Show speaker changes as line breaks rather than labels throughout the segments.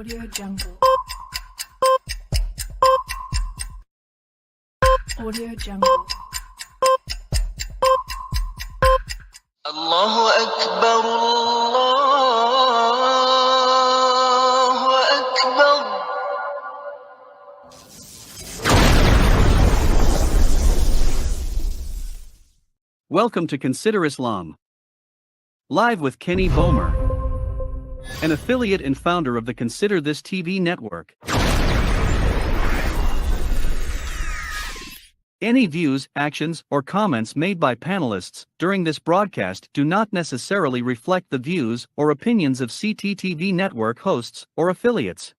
Audio Jungle. Audio Jungle.
Allahu Akbar, Allahu Akbar.
Welcome to Consider Islam. Live with Kenny Bomer, an affiliate and founder of the Consider This TV network. Any views, actions, or comments made by panelists during this broadcast do not necessarily reflect the views or opinions of CTTV network hosts or affiliates.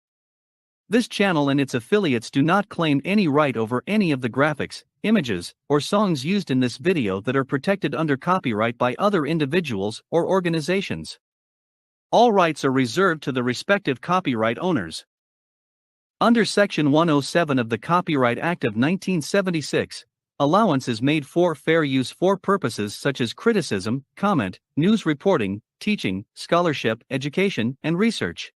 This channel and its affiliates do not claim any right over any of the graphics, images, or songs used in this video that are protected under copyright by other individuals or organizations. All rights are reserved to the respective copyright owners. Under Section 107 of the Copyright Act of 1976, allowance is made for fair use for purposes such as criticism, comment, news reporting, teaching, scholarship, education, and research.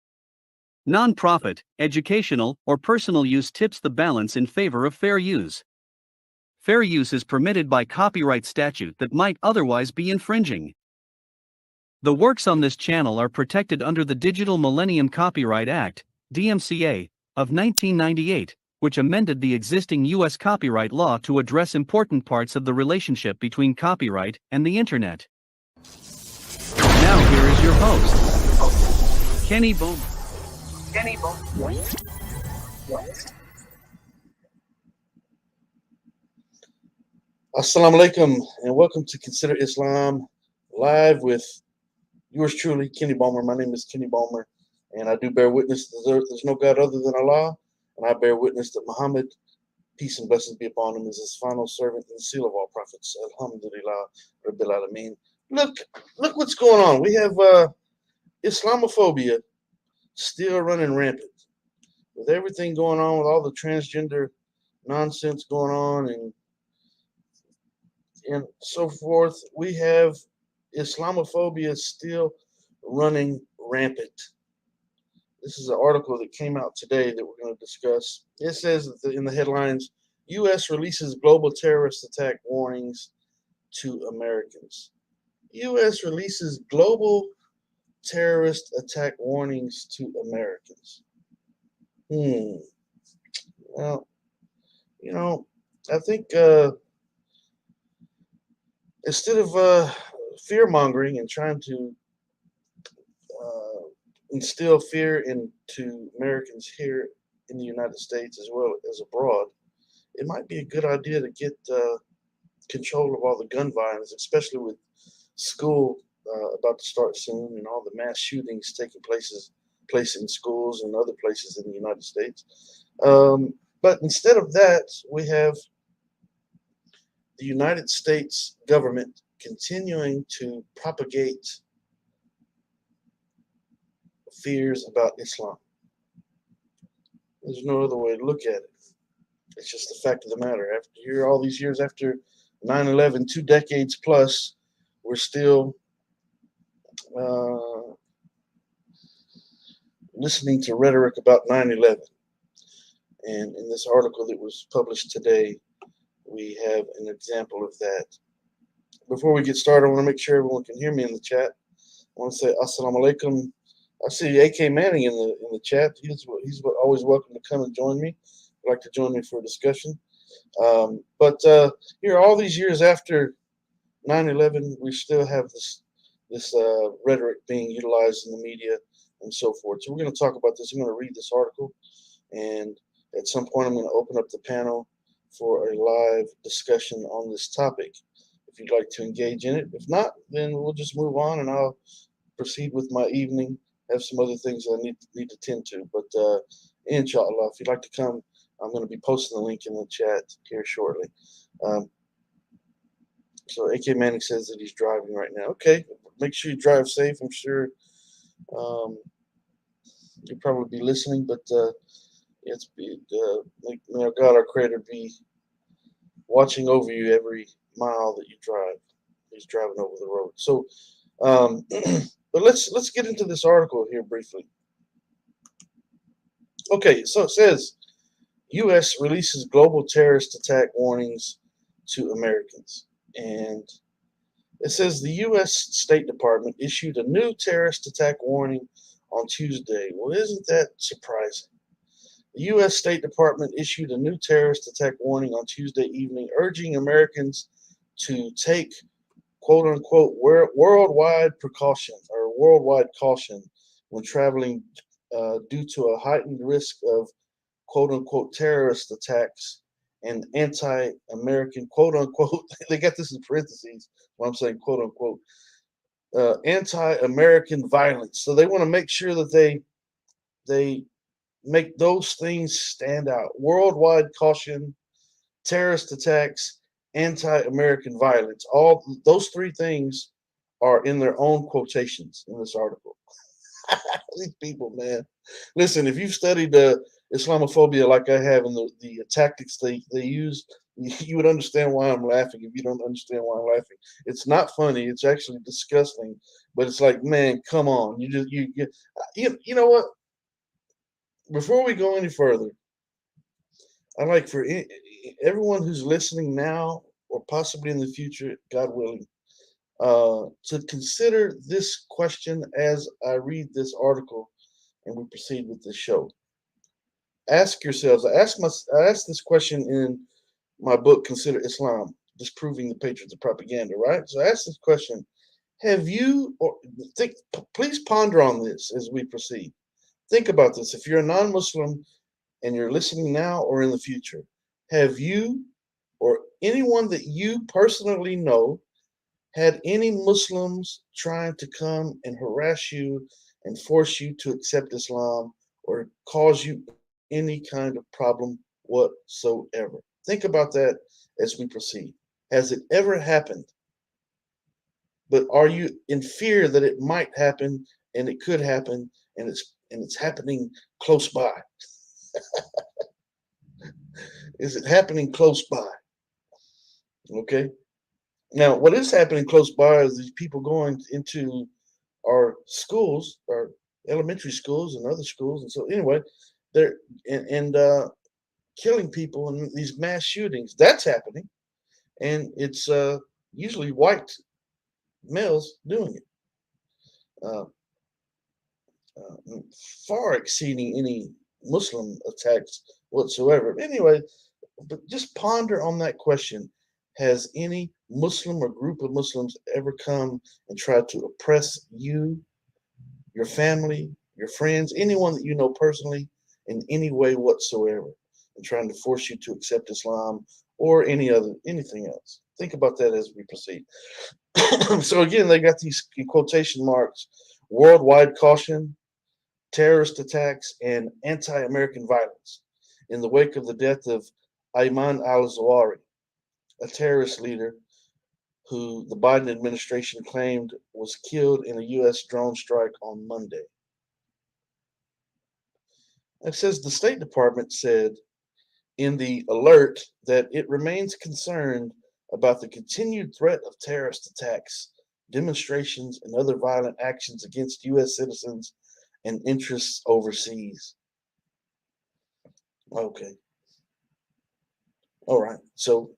Non-profit, educational, or personal use tips the balance in favor of fair use. Fair use is permitted by copyright statute that might otherwise be infringing. The works on this channel are protected under the Digital Millennium Copyright Act, DMCA, of 1998, which amended the existing U.S. copyright law to address important parts of the relationship between copyright and the Internet. Now here is your host, Kenny Bomer.
Assalamu alaikum and welcome to Consider Islam live with yours truly, Kenny Bomer. My name is Kenny Bomer, and I do bear witness that there's no God other than Allah, and I bear witness that Muhammad, peace and blessings be upon him, is his final servant and seal of all prophets. Alhamdulillah, Rabbil Alameen. Look what's going on. We have Islamophobia still running rampant. With everything going on, with all the transgender nonsense going on and so forth, we have Islamophobia still running rampant. This is an article that came out today that we're going to discuss. It says that in the headlines, U.S. releases global terrorist attack warnings to Americans. U.S. releases global terrorist attack warnings to Americans. Well, I think instead of fear-mongering and trying to instill fear into Americans here in the United States as well as abroad, it might be a good idea to get control of all the gun violence, especially with school about to start soon and all the mass shootings taking place in schools and other places in the United States. But instead of that, we have the United States government continuing to propagate fears about Islam. There's no other way to look at it. It's just the fact of the matter. After all these years after 9/11, 2 decades plus, we're still listening to rhetoric about 9/11. And in this article that was published today, we have an example of that. Before we get started, I want to make sure everyone can hear me in the chat. I want to say Assalamu alaikum. I see A.K. Manning in the chat. He's always welcome to come and join me. He'd like to join me for a discussion. But here, all these years after 9/11, we still have this rhetoric being utilized in the media and so forth. So we're going to talk about this. I'm going to read this article, and at some point, I'm going to open up the panel for a live discussion on this topic, if you'd like to engage in it. If not, then we'll just move on, and I'll proceed with my evening. Have some other things I need to tend to. But inshallah, if you'd like to come, I'm going to be posting the link in the chat here shortly. So A.K. Manning says that he's driving right now. Okay, make sure you drive safe. I'm sure you'll probably be listening, but may God, our Creator, be watching over you every mile that you drive. He's driving over the road. So, but let's get into this article here briefly. Okay, so it says U.S. releases global terrorist attack warnings to Americans. And it says the U.S. State Department issued a new terrorist attack warning on Tuesday. Well, isn't that surprising? The U.S. State Department issued a new terrorist attack warning on Tuesday evening, urging Americans to take quote unquote worldwide precautions or worldwide caution when traveling due to a heightened risk of quote unquote terrorist attacks and anti-American quote unquote they got this in parentheses when I'm saying quote unquote anti-American violence. So they want to make sure that they make those things stand out. Worldwide caution, terrorist attacks, anti-American violence. All those three things are in their own quotations in this article. These people, man. Listen, if you've studied Islamophobia like I have and the tactics they use, you would understand why I'm laughing if you don't understand why I'm laughing. It's not funny. It's actually disgusting. But it's like, man, come on. You know what? Before we go any further, I'd like for everyone who's listening now or possibly in the future, God willing, to consider this question as I read this article and we proceed with the show. Ask yourselves. I asked this question in my book, Consider Islam, Disproving the Patriots of Propaganda. Right. So I asked this question: have you, or think? Please ponder on this as we proceed. Think about this. If you're a non-Muslim and you're listening now or in the future, have you or anyone that you personally know had any Muslims trying to come and harass you and force you to accept Islam or cause you any kind of problem whatsoever? Think about that as we proceed. Has it ever happened? But are you in fear that it might happen and it could happen and it's happening close by? Is it happening close by? Okay. Now, what is happening close by is these people going into our schools, our elementary schools and other schools, and so anyway, they're and killing people in these mass shootings. That's happening, and it's usually white males doing it, uh, far exceeding any Muslim attacks whatsoever. Anyway, but just ponder on that question. Has any Muslim or group of Muslims ever come and tried to oppress you, your family, your friends, anyone that you know personally in any way whatsoever, and trying to force you to accept Islam or anything else? Think about that as we proceed. So again, they got these in quotation marks: worldwide caution, terrorist attacks, and anti-American violence in the wake of the death of Ayman al-Zawahiri, a terrorist leader who the Biden administration claimed was killed in a U.S. drone strike on Monday. It says the State Department said in the alert that it remains concerned about the continued threat of terrorist attacks, demonstrations, and other violent actions against U.S. citizens and interests overseas. Okay. All right. So,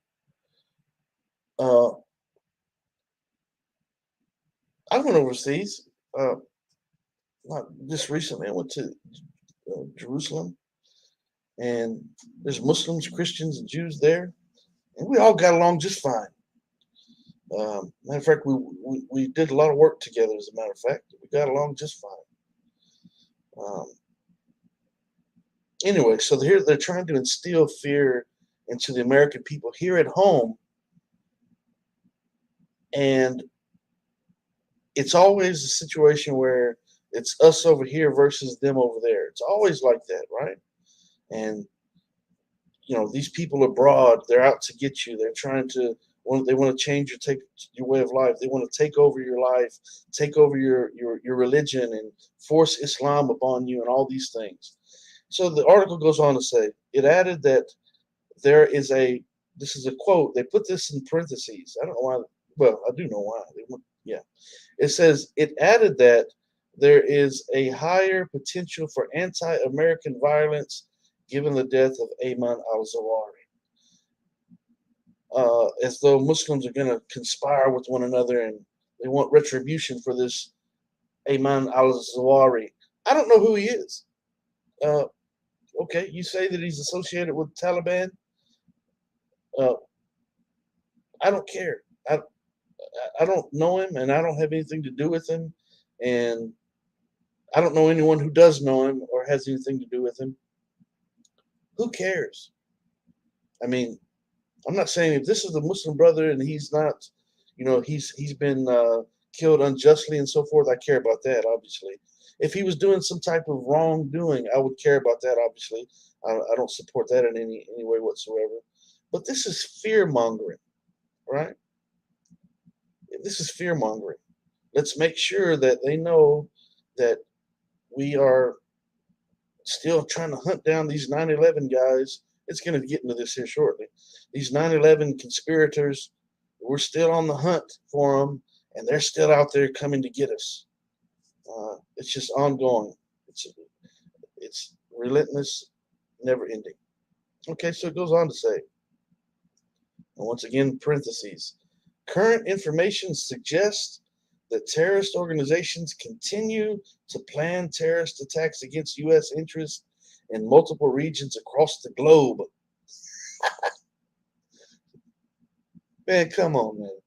I went overseas, not just recently. I went to Jerusalem, and there's Muslims, Christians, and Jews there, and we all got along just fine. Matter of fact, we did a lot of work together. As a matter of fact, we got along just fine. Anyway, so they're trying to instill fear into the American people here at home, and it's always a situation where it's us over here versus them over there. It's always like that, right? And these people abroad, they're out to get you. They're trying to they want to change your way of life. They want to take over your life, take over your religion, and force Islam upon you, and all these things. So the article goes on to say, it added that there is this is a quote. They put this in parentheses. I don't know why. Well, I do know why. Yeah. It says, it added that there is a higher potential for anti-American violence given the death of Ayman al-Zawahiri. As though Muslims are going to conspire with one another and they want retribution for this Ayman al-Zawahiri. I don't know who he is. Okay, you say that he's associated with Taliban. Uh, I don't care. I don't know him, and I don't have anything to do with him, and I don't know anyone who does know him or has anything to do with him. Who cares? I mean, I'm not saying if this is a Muslim brother and he's not, he's been killed unjustly and so forth. I care about that, obviously. If he was doing some type of wrongdoing, I would care about that, obviously. I don't support that in any way whatsoever. But this is fear mongering, right? This is fear mongering. Let's make sure that they know that we are still trying to hunt down these 9/11 guys. It's going to get into this here shortly. These 9/11 conspirators, we're still on the hunt for them, and they're still out there coming to get us. It's just ongoing. It's relentless, never ending. Okay, so it goes on to say, and once again, parentheses, current information suggests that terrorist organizations continue to plan terrorist attacks against U.S. interests in multiple regions across the globe. Man, come on, man.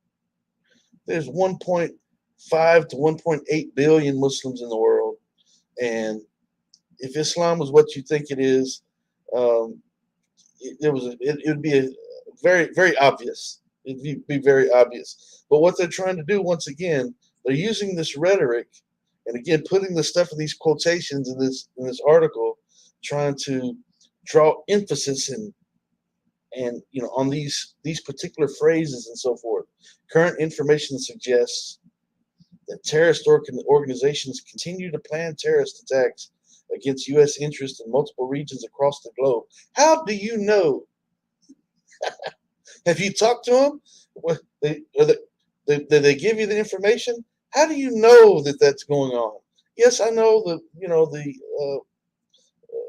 There's 1.5 to 1.8 billion Muslims in the world, and if Islam was what you think it is, it would be a very, very obvious. It'd be very obvious. But what they're trying to do, once again, they're using this rhetoric, and again, putting the stuff in these quotations in this article, trying to draw emphasis and on these particular phrases and so forth. Current information suggests that terrorist organizations continue to plan terrorist attacks against U.S. interests in multiple regions across the globe. How do you know? Have you talked to them? Did they give you the information? How do you know that that's going on? Yes, I know the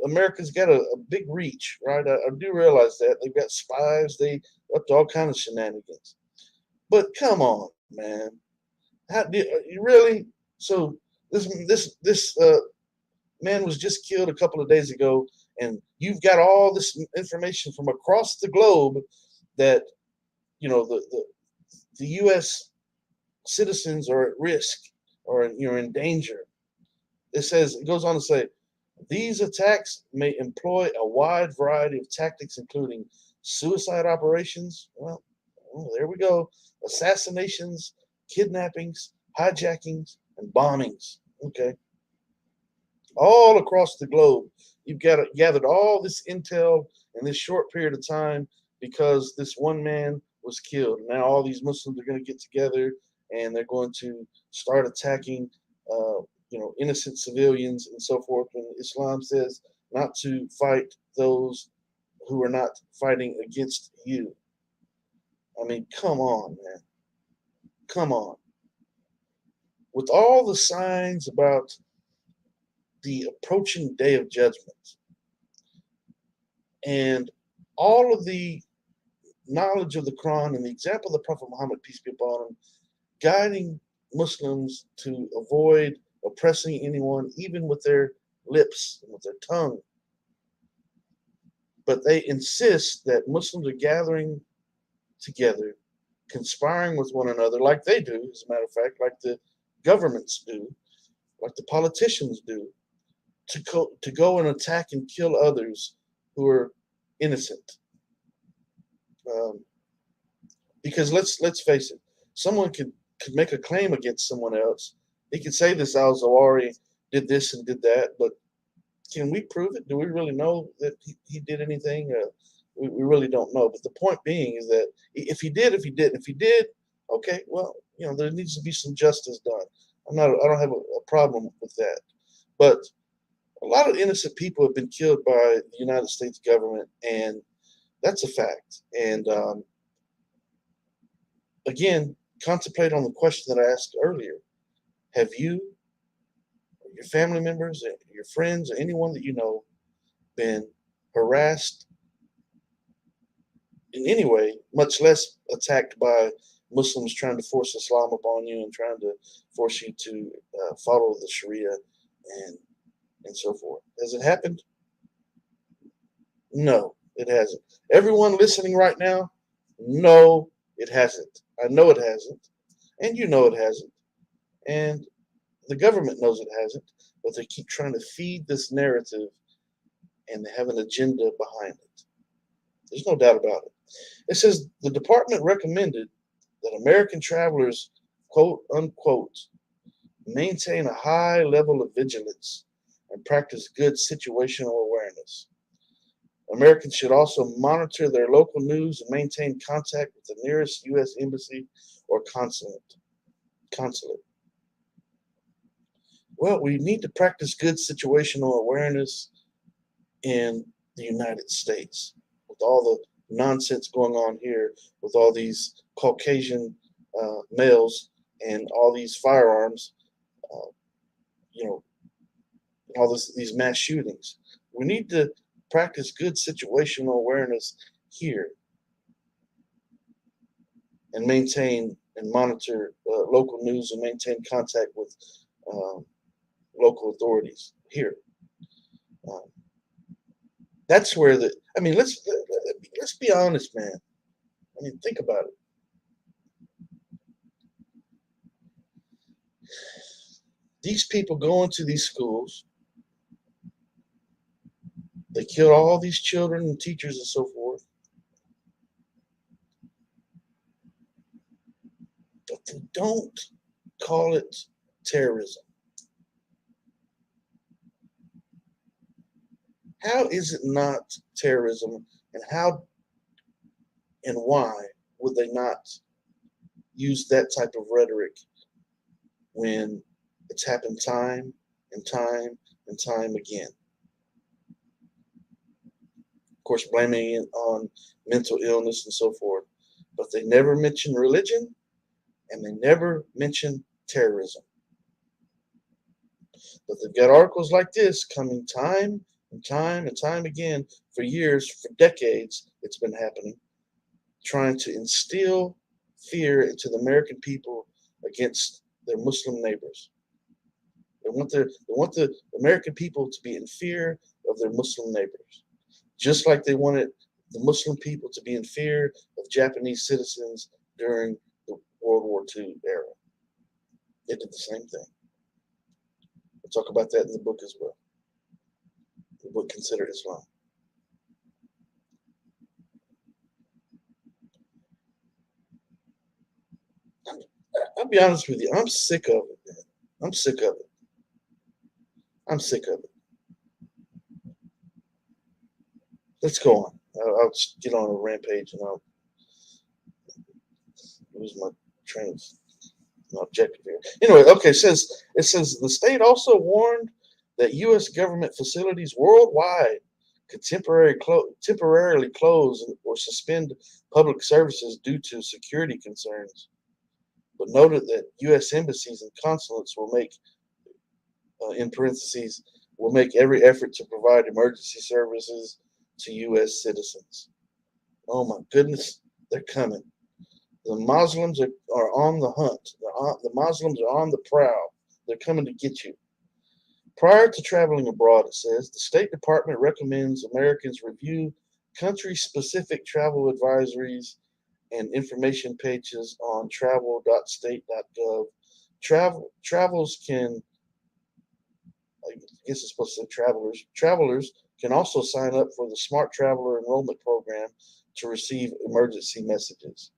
America's got a big reach, right? I do realize that they've got spies. They up to all kinds of shenanigans. But come on, man. How do you really? So this man was just killed a couple of days ago, and you've got all this information from across the globe that the U.S. citizens are at risk or in danger. It goes on to say, these attacks may employ a wide variety of tactics, including suicide operations. Well, there we go. Assassinations, kidnappings, hijackings, and bombings. Okay. All across the globe. You've gathered all this intel in this short period of time because this one man was killed. Now all these Muslims are going to get together and they're going to start attacking, innocent civilians and so forth. And Islam says not to fight those who are not fighting against you. I mean, come on, man. Come on. With all the signs about the approaching day of judgment and all of the knowledge of the Quran and the example of the Prophet Muhammad, peace be upon him, guiding Muslims to avoid oppressing anyone, even with their lips and with their tongue. But they insist that Muslims are gathering together, conspiring with one another like they do, as a matter of fact, like the governments do, like the politicians do, to go and attack and kill others who are innocent. Because let's face it, someone could make a claim against someone else. He could say this al-Zawahiri did this and did that, but can we prove it? Do we really know that he did anything? We really don't know. But the point being is that if he did, okay, well, there needs to be some justice done. I don't have a problem with that. But a lot of innocent people have been killed by the United States government, and that's a fact. And again, contemplate on the question that I asked earlier. Have you your family members, your friends, or anyone that you know been harassed in any way, much less attacked by Muslims trying to force Islam upon you and trying to force you to follow the Sharia and so forth? Has it happened? No, it hasn't. Everyone listening right now, no, it hasn't. I know it hasn't, and you know it hasn't, and the government knows it hasn't, but they keep trying to feed this narrative, and they have an agenda behind it. There's no doubt about it. It says the department recommended that American travelers, quote unquote, maintain a high level of vigilance and practice good situational awareness. Americans should also monitor their local news and maintain contact with the nearest U.S. embassy or consulate. Well, we need to practice good situational awareness in the United States with all the nonsense going on here, with all these Caucasian males and all these firearms, uh, you know, all these mass shootings. We need to practice good situational awareness here and maintain and monitor local news and maintain contact with local authorities here. Um, that's where let's be honest, man. I mean, think about it. These people go into these schools, they kill all these children and teachers and so forth, but they don't call it terrorism. How is it not terrorism, and how and why would they not use that type of rhetoric when it's happened time and time and time again? Of course, blaming it on mental illness and so forth, but they never mention religion and they never mention terrorism. But they've got articles like this coming time and time and time again for years, for decades, it's been happening, trying to instill fear into the American people against their Muslim neighbors. They want the American people to be in fear of their Muslim neighbors, just like they wanted the Muslim people to be in fear of Japanese citizens during the World War II era. They did the same thing. We'll talk about that in the book as well. The book Consider Islam. I'll be honest with you. I'm sick of it, man. I'm sick of it. I'm sick of it. Let's go on. I'll just get on a rampage and I'll lose my train of my objective here. Anyway, okay, it says the state also warned that U.S. government facilities worldwide could temporarily close or suspend public services due to security concerns, but noted that U.S. embassies and consulates will make, in parentheses, will make every effort to provide emergency services to U.S. citizens. Oh my goodness, they're coming. The Muslims are on the hunt. The Muslims are on the prowl. They're coming to get you. Prior to traveling abroad, it says, the State Department recommends Americans review country-specific travel advisories and information pages on travel.state.gov. Travels can, I guess it's supposed to say travelers can also sign up for the Smart Traveler Enrollment Program to receive emergency messages.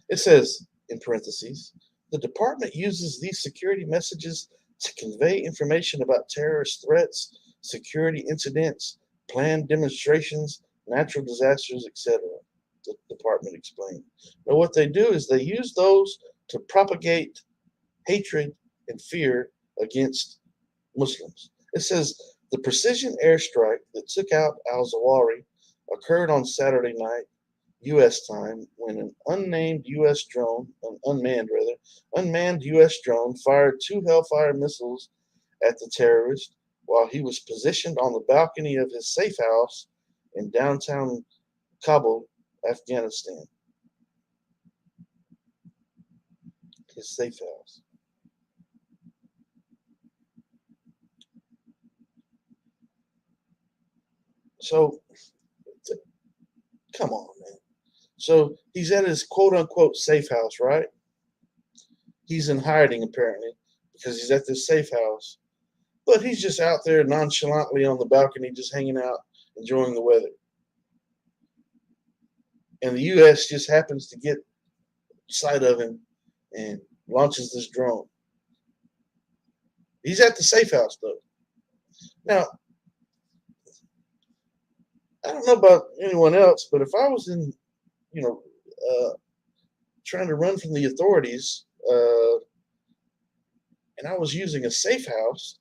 It says, in parentheses, the department uses these security messages to convey information about terrorist threats, security incidents, planned demonstrations, natural disasters, etc., the department explained. Now, what they do is they use those to propagate hatred and fear against Muslims. It says the precision airstrike that took out al-Zawahiri occurred on Saturday night. U.S. time when an unmanned U.S. drone fired two Hellfire missiles at the terrorist while he was positioned on the balcony of his safe house in downtown Kabul, Afghanistan. His safe house. So, come on, man. So he's at his quote unquote safe house, right? He's in hiding apparently because he's at this safe house. But he's just out there nonchalantly on the balcony, just hanging out, enjoying the weather. And the U.S. just happens to get sight of him and launches this drone. He's at the safe house, though. Now, I don't know about anyone else, but if I was in, trying to run from the authorities, and I was using a safe house,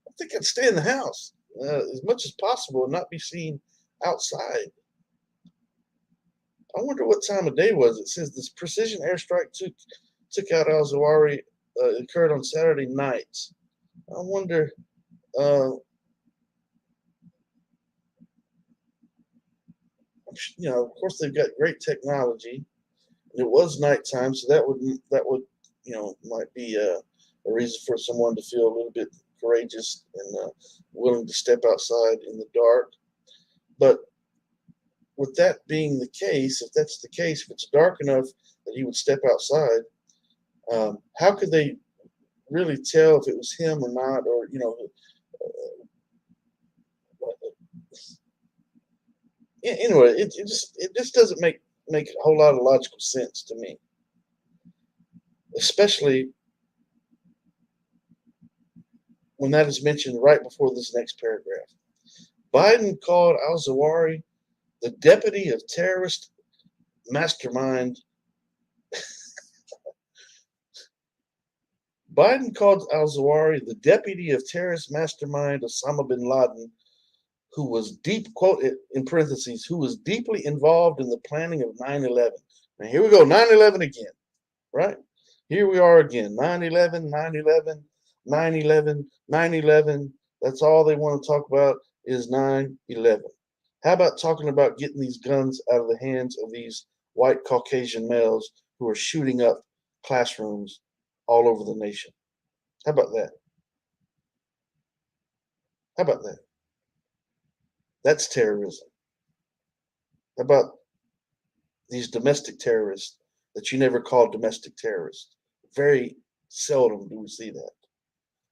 I think I'd stay in the house as much as possible and not be seen outside. I wonder what time of day was. It says this precision airstrike took out al-Zawahiri occurred on Saturday night. I wonder. Of course, they've got great technology. It was nighttime, so that would might be a reason for someone to feel a little bit courageous and willing to step outside in the dark. But with that being the case, if that's the case, if it's dark enough that he would step outside, how could they really tell if it was him or not? Or anyway, it just doesn't make a whole lot of logical sense to me, especially when that is mentioned right before this next paragraph. Biden called al-Zawahiri the deputy of terrorist mastermind. Biden called al-Zawahiri the deputy of terrorist mastermind Osama bin Laden, who was quote in parentheses, who was deeply involved in the planning of 9/11. Now here we go, 9/11 again, right? Here we are again, 9/11, 9/11, 9/11, 9/11. That's all they want to talk about is 9/11. How about talking about getting these guns out of the hands of these white Caucasian males who are shooting up classrooms all over the nation? How about that? How about that? That's terrorism. How about these domestic terrorists that you never call domestic terrorists? Very seldom do we see that,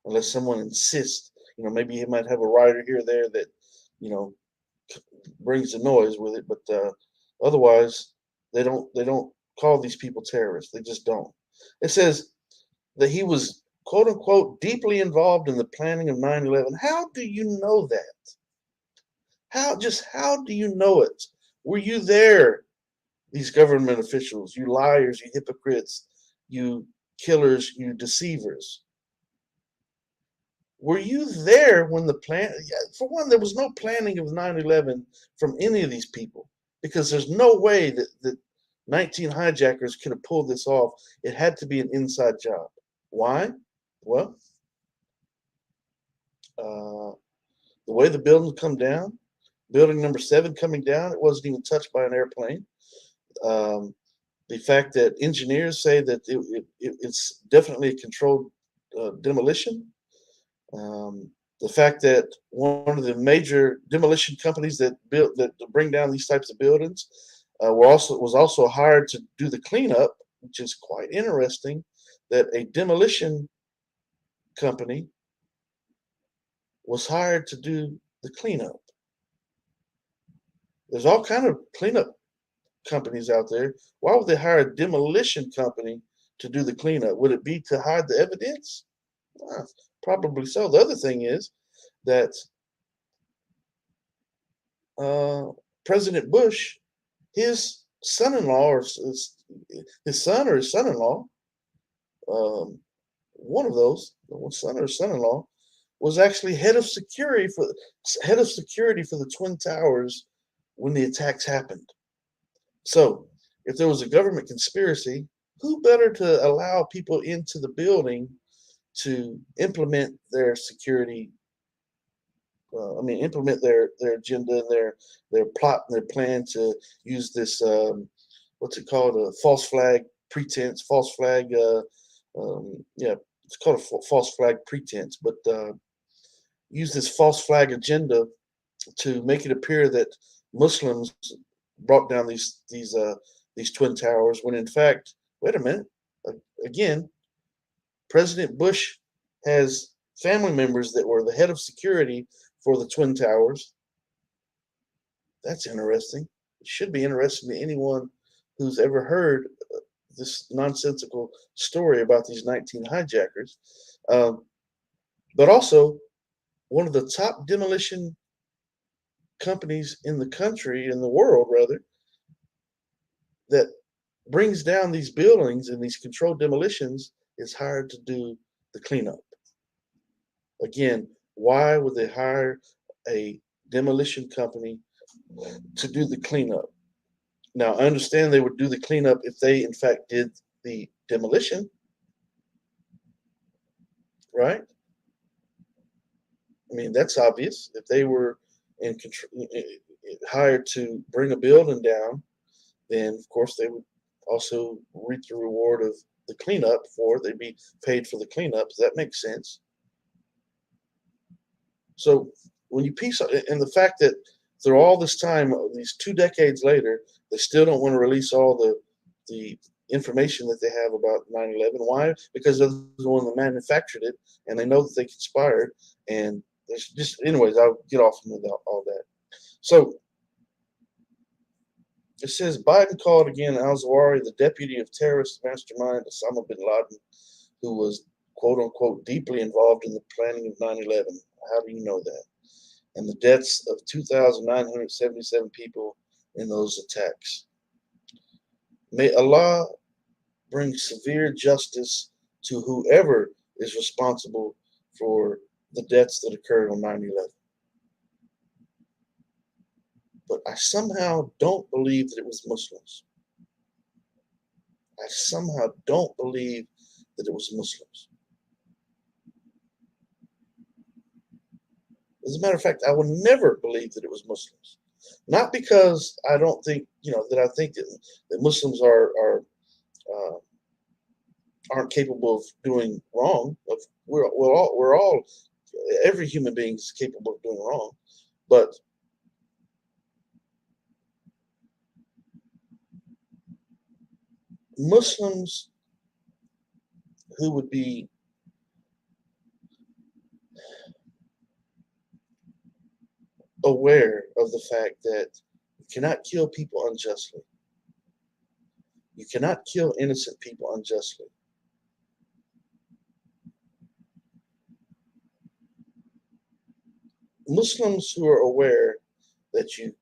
unless someone insists. Maybe he might have a writer here or there that, brings the noise with it, but otherwise they don't call these people terrorists. They just don't. It says that he was quote unquote deeply involved in the planning of 9/11. How do you know that? How do you know it? Were you there? These government officials, you liars, you hypocrites, you killers, you deceivers. Were you there when the plan? For one, there was no planning of 9/11 from any of these people, because there's no way that 19 hijackers could have pulled this off. It had to be an inside job. Why? Well, the way the building come down, building number 7 coming down, it wasn't even touched by an airplane. The fact that engineers say that it's definitely a controlled demolition. The fact that one of the major demolition companies that bring down these types of buildings was also hired to do the cleanup, which is quite interesting. That a demolition company was hired to do the cleanup. There's all kind of cleanup companies out there. Why would they hire a demolition company to do the cleanup? Would it be to hide the evidence? Probably so. The other thing is that President Bush, his son-in-law, or his son or his son-in-law, one of those, son or son-in-law, was actually head of security for the Twin Towers when the attacks happened. So, if there was a government conspiracy, who better to allow people into the building to implement their security? Implement their agenda and their plot and their plan to use this what's it called, a false flag pretense, false flag. Yeah, it's called a false flag pretense, but use this false flag agenda to make it appear that Muslims brought down these twin towers, when in fact, wait a minute, again, President Bush has family members that were the head of security for the twin towers. That's interesting. It should be interesting to anyone who's ever heard this nonsensical story about these 19 hijackers. Um, but also, one of the top demolition companies in the country, in the world rather, that brings down these buildings and these controlled demolitions is hired to do the cleanup. Again, why would they hire a demolition company to do the cleanup? Now, I understand they would do the cleanup if they, in fact, did the demolition, right? I mean, that's obvious. If they were hired to bring a building down, then of course they would also reap the reward of the cleanup, for they'd be paid for the cleanup. So that makes sense. So when you piece, and the fact that through all this time, these 2 decades later, they still don't want to release all the information that they have about 9/11. Why? Because they're the one that manufactured it, and they know that they conspired. And there's just, anyways, I'll get off into all that. So it says Biden called again al-Zawahiri the deputy of terrorist mastermind Osama bin Laden, who was quote unquote deeply involved in the planning of 9/11. How do you know that? And the deaths of 2,977 people in those attacks. May Allah bring severe justice to whoever is responsible for the deaths that occurred on 9/11. But I somehow don't believe that it was Muslims. I somehow don't believe that it was Muslims. As a matter of fact, I will never believe that it was Muslims. Not because I don't think, that I think that Muslims aren't capable of doing wrong. We're all, every human being is capable of doing wrong. But Muslims who would be aware of the fact that you cannot kill people unjustly. You cannot kill innocent people unjustly. Muslims who are aware that you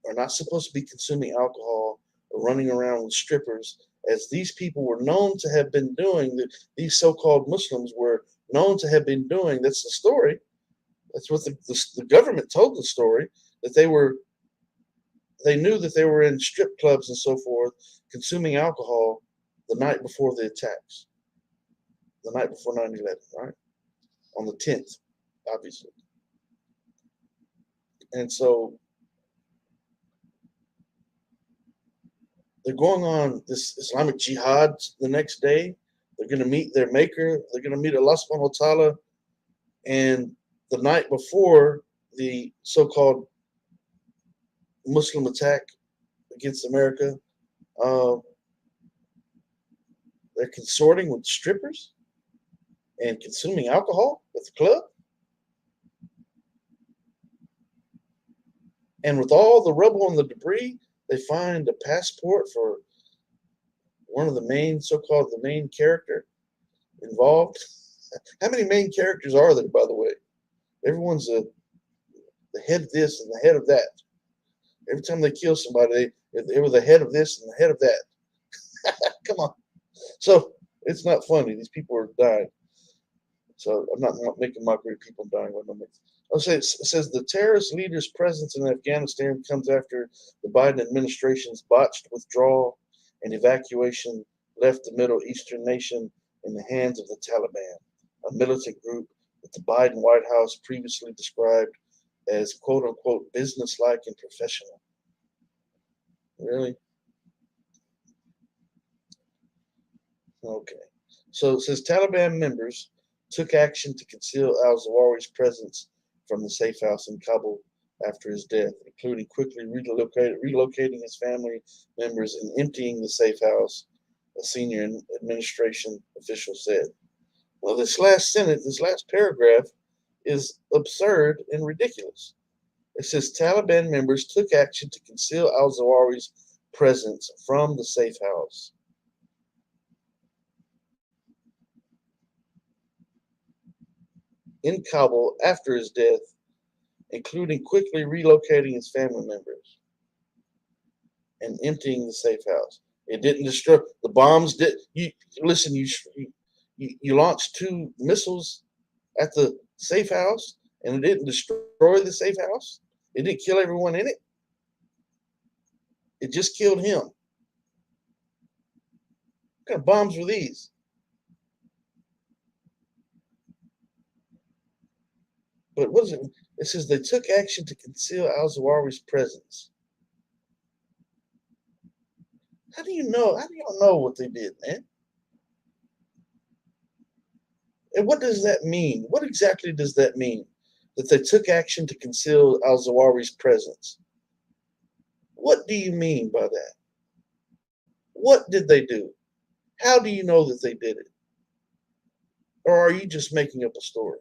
are not supposed to be consuming alcohol or running around with strippers, as these people were known to have been doing, these so-called Muslims were known to have been doing. That's the story. That's what the government told the story, that they knew that they were in strip clubs and so forth, consuming alcohol the night before the attacks, the night before 9/11, right? On the 10th, obviously. And so they're going on this Islamic jihad the next day. They're going to meet their maker. They're going to meet Allah subhanahu wa ta'ala. And the night before the so-called Muslim attack against America, they're consorting with strippers and consuming alcohol at the club. And with all the rubble and the debris, they find a passport for one of the main character involved. How many main characters are there, by the way? Everyone's the head of this and the head of that. Every time they kill somebody, they were the head of this and the head of that. Come on. So it's not funny. These people are dying. So I'm not making mockery of people dying. It says the terrorist leader's presence in Afghanistan comes after the Biden administration's botched withdrawal and evacuation left the Middle Eastern nation in the hands of the Taliban, a militant group that the Biden White House previously described as quote unquote businesslike and professional. Really? Okay. So it says Taliban members took action to conceal al-Zawahiri's presence from the safe house in Kabul after his death, including quickly relocating his family members and emptying the safe house, a senior administration official said. Well, this last paragraph is absurd and ridiculous. It says Taliban members took action to conceal al-Zawahiri's presence from the safe house. In Kabul after his death, including quickly relocating his family members and emptying the safe house. It didn't destroy the bombs. You launched 2 missiles at the safe house, and it didn't destroy the safe house. It didn't kill everyone in it. It just killed him. What kind of bombs were these? But what is it? It says they took action to conceal al-Zawahiri's presence. How do you know? How do y'all know what they did, man? And what does that mean? What exactly does that mean? That they took action to conceal al-Zawahiri's presence. What do you mean by that? What did they do? How do you know that they did it? Or are you just making up a story?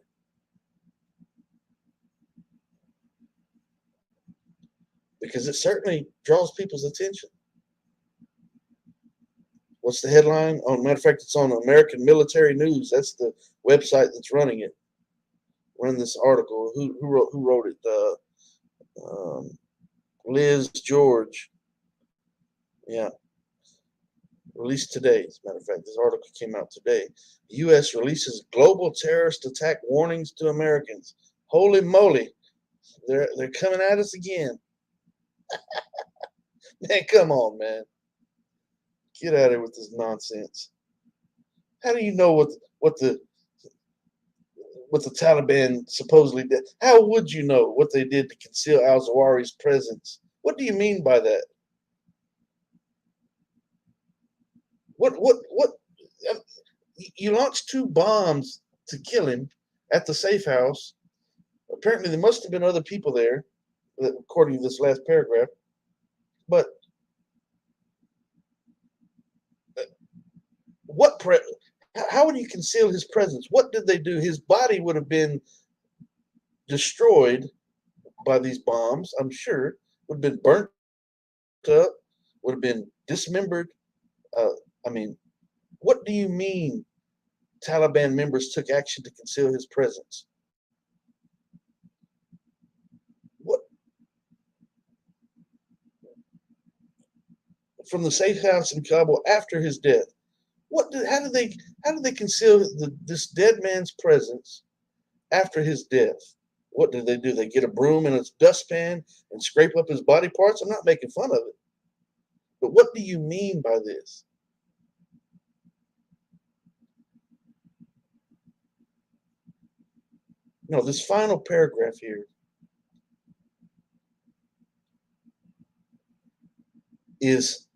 Because it certainly draws people's attention. What's the headline? Oh, matter of fact, it's on American Military News. That's the website that's running it. Running this article. Who wrote it? Liz George. Yeah. Released today. As a matter of fact, this article came out today. The U.S. releases global terrorist attack warnings to Americans. Holy moly. They're coming at us again. Man, come on, man. Get out of here with this nonsense. How do you know what the Taliban supposedly did? How would you know what they did to conceal al-Zawahiri's presence? What do you mean by that? What? You launched 2 bombs to kill him at the safe house. Apparently, there must have been other people there, according to this last paragraph. But how would you conceal his presence? What did they do? His body would have been destroyed by these bombs, I'm sure. Would have been burnt up, would have been dismembered. What do you mean Taliban members took action to conceal his presence? What? From the safe house in Kabul after his death. How did they conceal this dead man's presence after his death? What did they do? They get a broom and a dustpan and scrape up his body parts? I'm not making fun of it. But what do you mean by this? No, this final paragraph here is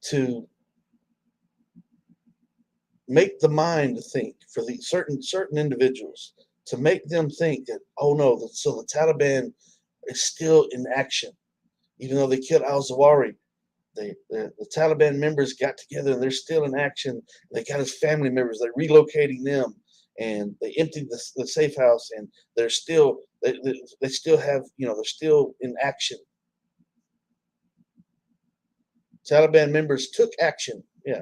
to make the mind think for the certain individuals, to make them think that, oh no, so the Taliban is still in action, even though they killed al-Zawahiri. The Taliban members got together and they're still in action. They got his family members. They're relocating them, and they emptied the safe house, and they're still they still have they're still in action. Taliban members took action. Yeah.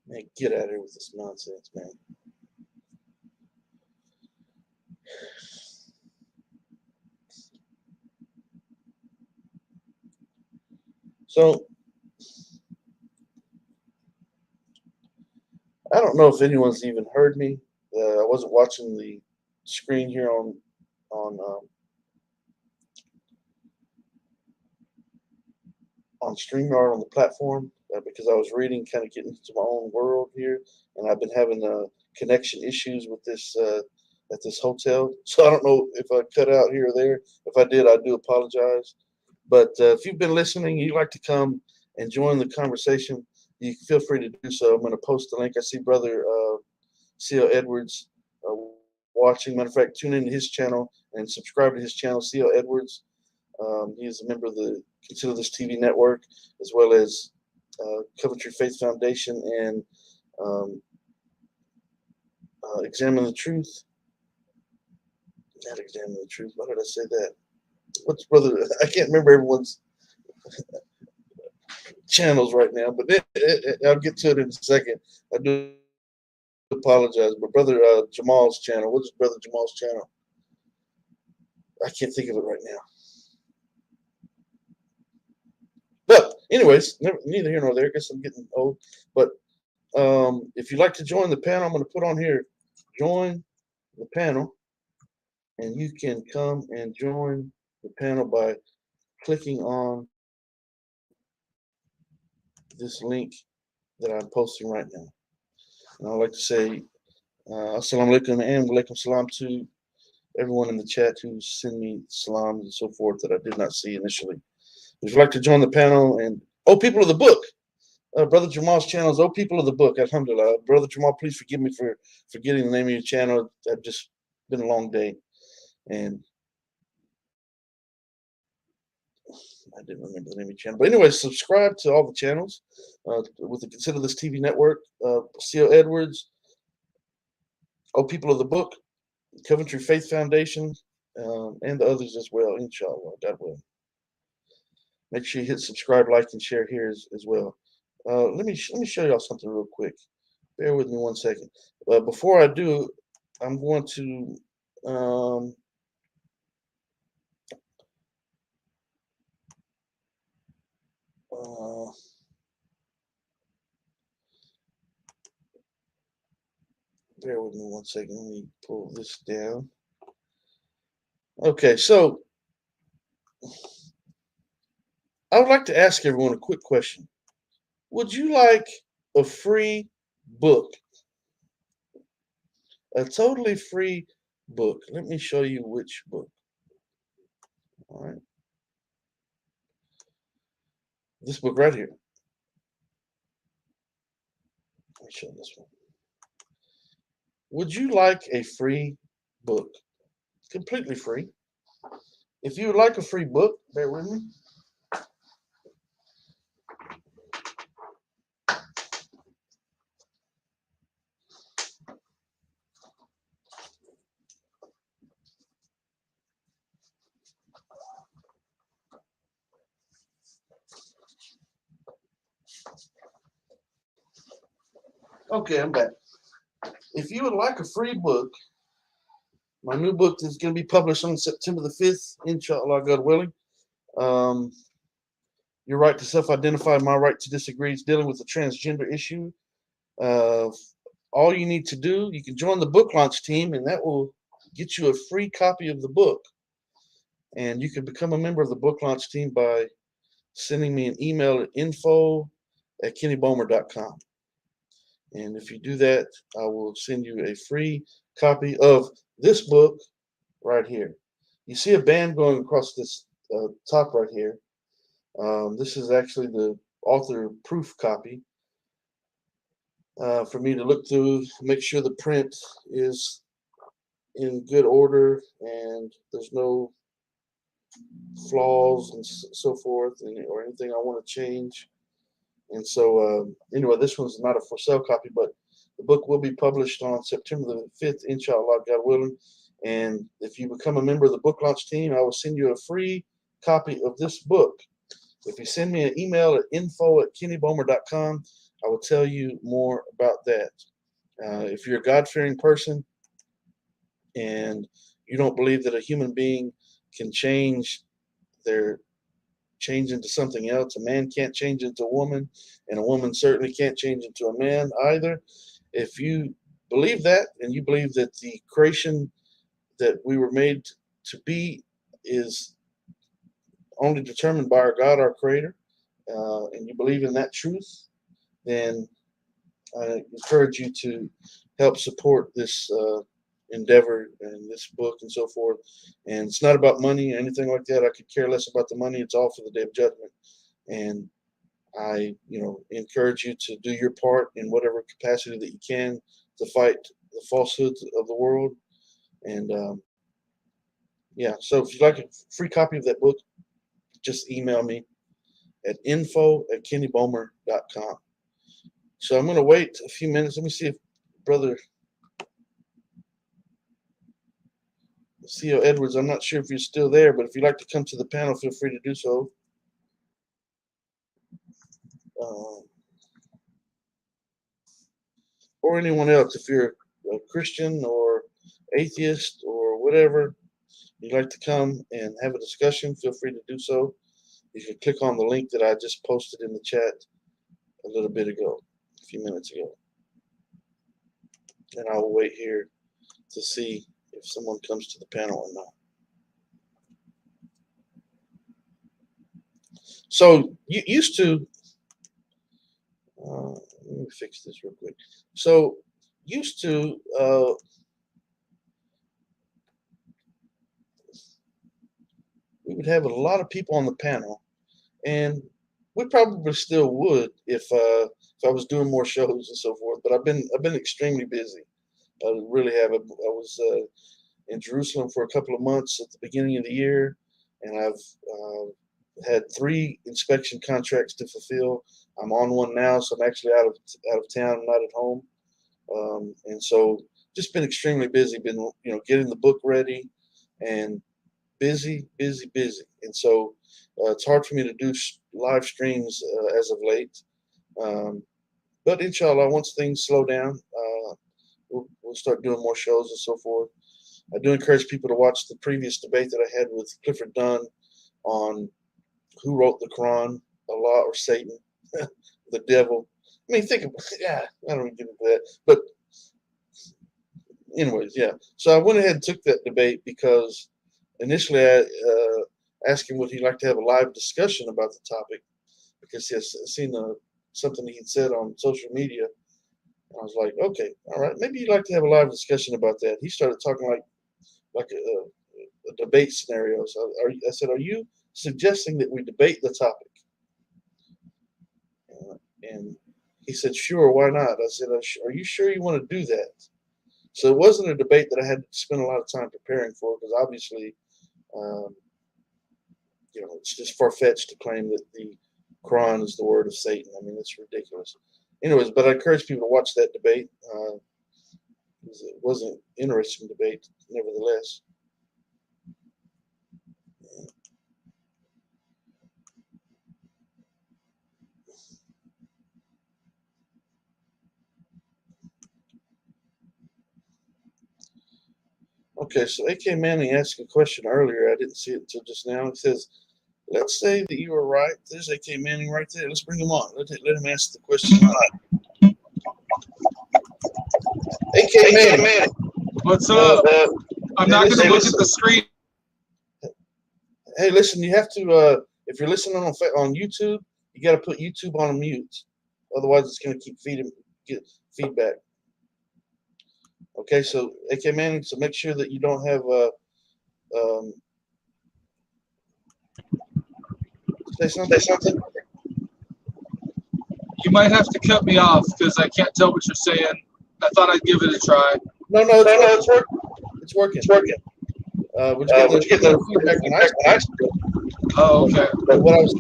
Man, get out of here with this nonsense, man. So, I don't know if anyone's even heard me. I wasn't watching the screen here on StreamYard on the platform because I was reading, kind of getting into my own world here, and I've been having connection issues with this at this hotel. So I don't know if I cut out here or there. If I did, I do apologize. But if you've been listening, you'd like to come and join the conversation, you feel free to do so. I'm going to post the link. I see Brother C.L. Edwards watching. Matter of fact, tune into his channel and subscribe to his channel, C.L. Edwards. He is a member of the Consider This TV network, as well as Coventry Faith Foundation and Examine the Truth. Not Examine the Truth. Why did I say that? What's Brother? I can't remember everyone's channels right now, but I'll get to it in a second. I do apologize, but Brother Jamal's channel. What is Brother Jamal's channel? I can't think of it right now. But anyways, neither here nor there. I guess I'm getting old. But if you'd like to join the panel, I'm going to put on here, join the panel. And you can come and join the panel by clicking on this link that I'm posting right now. And I'd like to say assalamu alaikum and walaikum salam to everyone in the chat who sent me salams and so forth that I did not see initially. If you'd like to join the panel, and people of the book, Brother Jamal's channel is People of the Book. Alhamdulillah. Brother Jamal, please forgive me for forgetting the name of your channel. I've just been a long day, and I didn't remember the name of your channel. But anyway, subscribe to all the channels with the Consider This TV network. C.L. Edwards, People of the Book, Coventry Faith Foundation, and the others as well, inshallah, God willing. Make sure you hit subscribe, like, and share here as well. Let me show y'all something real quick. Bear with me 1 second. Before I do, I'm going to bear with me 1 second. Let me pull this down. Okay, so I would like to ask everyone a quick question. Would you like a free book? A totally free book. Let me show you which book. All right. This book right here. Let me show this one. Would you like a free book? Completely free. If you would like a free book, bear with me. Okay, I'm back. If you would like a free book, my new book is going to be published on September the 5th, inshallah, God willing. Your Right to Self-Identify, My Right to Disagree is dealing with the transgender issue. All you need to do, you can join the book launch team, and that will get you a free copy of the book. And you can become a member of the book launch team by sending me an email at info@kennybomer.com. And if you do that, I will send you a free copy of this book right here. You see a band going across this top right here. This is actually the author proof copy for me to look through, make sure the print is in good order and there's no flaws and so forth, or anything I want to change. And so, anyway, this one's not a for sale copy, but the book will be published on September the 5th, inshallah, God willing. And if you become a member of the book launch team, I will send you a free copy of this book. If you send me an email at info@kennybomer.com, I will tell you more about that. If you're a God-fearing person and you don't believe that a human being can change into something else, a man can't change into a woman, and a woman certainly can't change into a man either. If you believe that, and you believe that the creation that we were made to be is only determined by our God, our Creator, and you believe in that truth, then I encourage you to help support this endeavor and this book and so forth. And it's not about money or anything like that. I could care less about the money. It's all for the day of judgment. And I, encourage you to do your part in whatever capacity that you can to fight the falsehoods of the world. And so if you'd like a free copy of that book, just email me at info@kennybomer.com. So I'm going to wait a few minutes. Let me see if Brother CEO Edwards, I'm not sure if you're still there, but if you'd like to come to the panel, feel free to do so. Or anyone else, if you're a Christian or atheist or whatever, you'd like to come and have a discussion, feel free to do so. You can click on the link that I just posted in the chat a little bit ago, a few minutes ago. And I will wait here to see if someone comes to the panel or not. So you used to, let me fix this real quick. So used to, we would have a lot of people on the panel, and we probably still would if I was doing more shows and so forth. But I've been extremely busy. I really have. I was in Jerusalem for a couple of months at the beginning of the year, and I've had 3 inspection contracts to fulfill. I'm on one now, so I'm actually out of town, not at home, and so just been extremely busy. Been getting the book ready, and busy. And so it's hard for me to do live streams as of late. But inshallah, once things slow down, we'll start doing more shows and so forth. I do encourage people to watch the previous debate that I had with Clifford Dunn on who wrote the Quran, Allah or Satan, the devil. I mean, think about it. Yeah, I don't get into that. But anyways, yeah. So I went ahead and took that debate because initially I asked him would he like to have a live discussion about the topic, because he has seen something he'd said on social media. And I was like, okay, all right, maybe you'd like to have a live discussion about that. He started talking like a debate scenario. So I said, are you suggesting that we debate the topic? And he said, sure, why not? I said, are you sure you want to do that? So it wasn't a debate that I had to spend a lot of time preparing for, because obviously, it's just far-fetched to claim that the Quran is the word of Satan. I mean, it's ridiculous. Anyways, but I encourage people to watch that debate. It was an interesting debate, nevertheless. Okay, so A.K. Manning asked a question earlier. I didn't see it until just now. He says, let's say that you were right. There's A.K. Manning right there. Let's bring him on. Let him ask the question. A.K. Manning.
What's up? I'm not going to look at the screen.
Hey, listen, you have to, if you're listening on YouTube, you got to put YouTube on mute. Otherwise, it's going to keep get feedback. Okay, so A.K. Manning, so make sure that you don't have say something.
You might have to cut me off because I can't tell what you're saying. I thought I'd give it a try.
No, it's working. We're just getting the feedback when I speak.
Oh, okay.
But what I was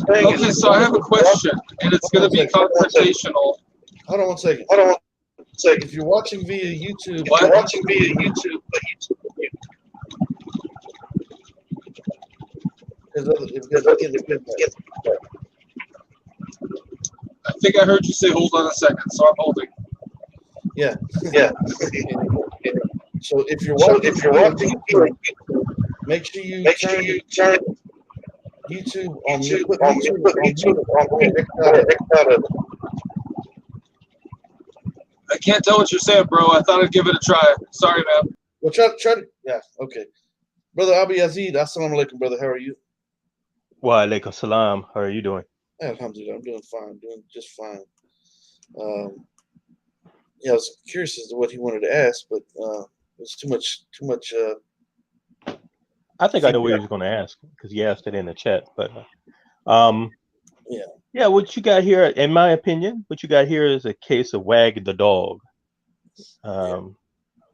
saying
okay, so I have a question, and it's going to be confrontational.
Hold on one second. If you're watching via YouTube,
What?
I
think I heard you say, hold on a second, so I'm holding.
Yeah. So if you're watching YouTube, make sure you turn YouTube on mute. Put YouTube on mute.
can't tell what you're saying, bro. I thought I'd give it a try. Sorry, man.
Well, try to. Yeah, okay. Brother Abi Yazid, assalamu alaikum, brother. How are you?
Wa alaikum salam. How are you doing?
Alhamdulillah, I'm doing fine, doing just fine. Yeah, I was curious as to what he wanted to ask, but it's too much.
I think I know what he
feedback.
was going to ask because he asked it in the chat. But
Yeah.
yeah, what you got here, in my opinion, what you got here is a case of Wag the Dog.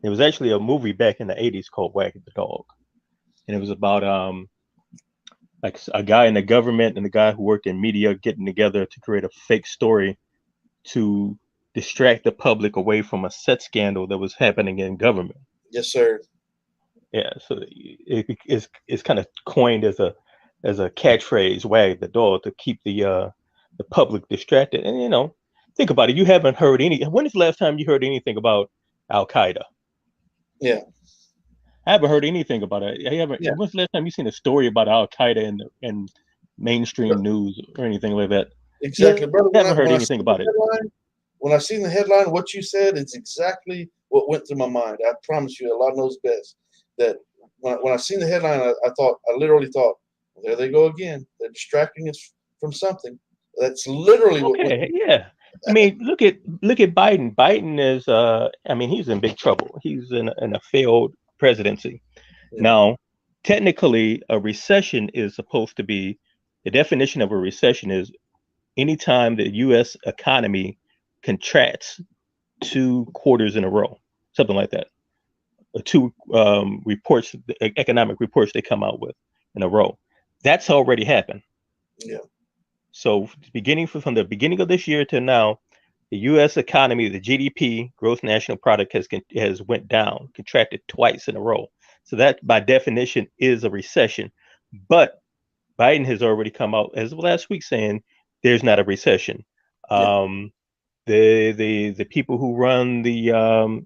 It was actually a movie back in the 80s called Wag the Dog, and it was about like a guy in the government and a guy who worked in media getting together to create a fake story to distract the public away from a sex scandal that was happening in government.
Yes, sir.
Yeah, so it's kind of coined as a catchphrase, "Wag the dog," to keep the public distracted. And think about it. You haven't heard any. When is the last time you heard anything about Al Qaeda?
Yeah.
I haven't heard anything about it. I haven't.
Yeah.
When's the last time you seen a story about Al Qaeda in mainstream news or anything like that?
Exactly,
You
brother.
haven't heard anything about it.
When I seen the headline, what you said is exactly what went through my mind. I promise you, Allah knows best. That when I seen the headline, I literally thought, well, there they go again. They're distracting us from something. That's literally what went.
Okay, yeah. I mean, look at Biden. Biden is, I mean, he's in big trouble. He's in a failed presidency.
Yeah.
Now, technically, a recession is supposed to be, the definition of a recession is anytime the U.S. economy contracts 2 quarters in a row, something like that. Two reports, economic reports they come out with in a row. That's already happened.
Yeah.
So from the beginning of this year to now, the U.S. economy, the GDP, gross national product, has went down, contracted twice in a row. So that, by definition, is a recession. But Biden has already come out as of last week saying there's not a recession.
Yeah.
The people who run the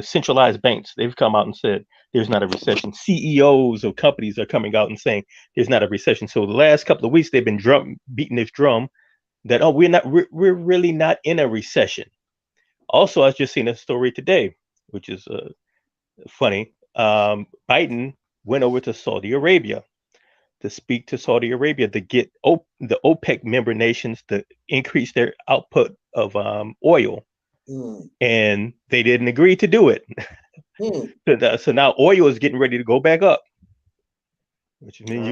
centralized banks, they've come out and said there's not a recession. CEOs of companies are coming out and saying there's not a recession. So the last couple of weeks they've been beating this drum that we're really not in a recession. Also, I was just seeing a story today, which is funny. Biden went over to Saudi Arabia to speak to Saudi Arabia to get the OPEC member nations to increase their output of oil. And they didn't agree to do it. So now oil is getting ready to go back up, which means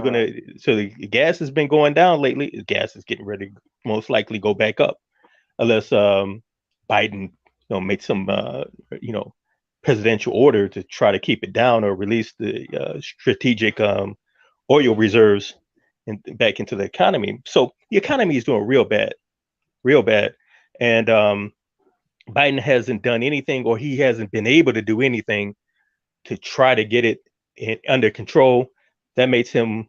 so the gas has been going down lately. Gas is getting ready to most likely go back up unless Biden made some presidential order to try to keep it down or release the strategic oil reserves back into the economy. So the economy is doing real bad. And Biden hasn't done anything, or he hasn't been able to do anything to try to get it under control. That makes him,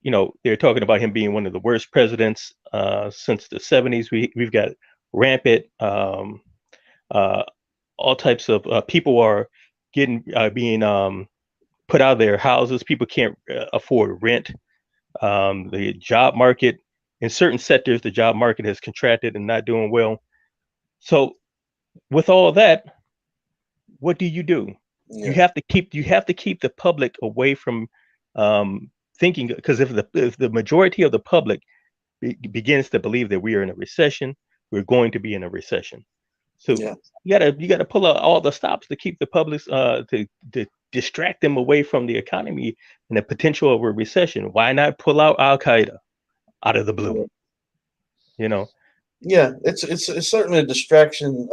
they're talking about him being one of the worst presidents since the 70s. We've got rampant, all types of people are being put out of their houses. People can't afford rent. The job market in certain sectors, the job market has contracted and not doing well. So with all that, what do? Yeah. You have to keep the public away from thinking, because if the majority of the public begins to believe that we are in a recession, we're going to be in a recession. So you gotta pull out all the stops to keep the public to distract them away from the economy and the potential of a recession. Why not pull out Al Qaeda out of the blue?
Yeah, it's certainly a distraction.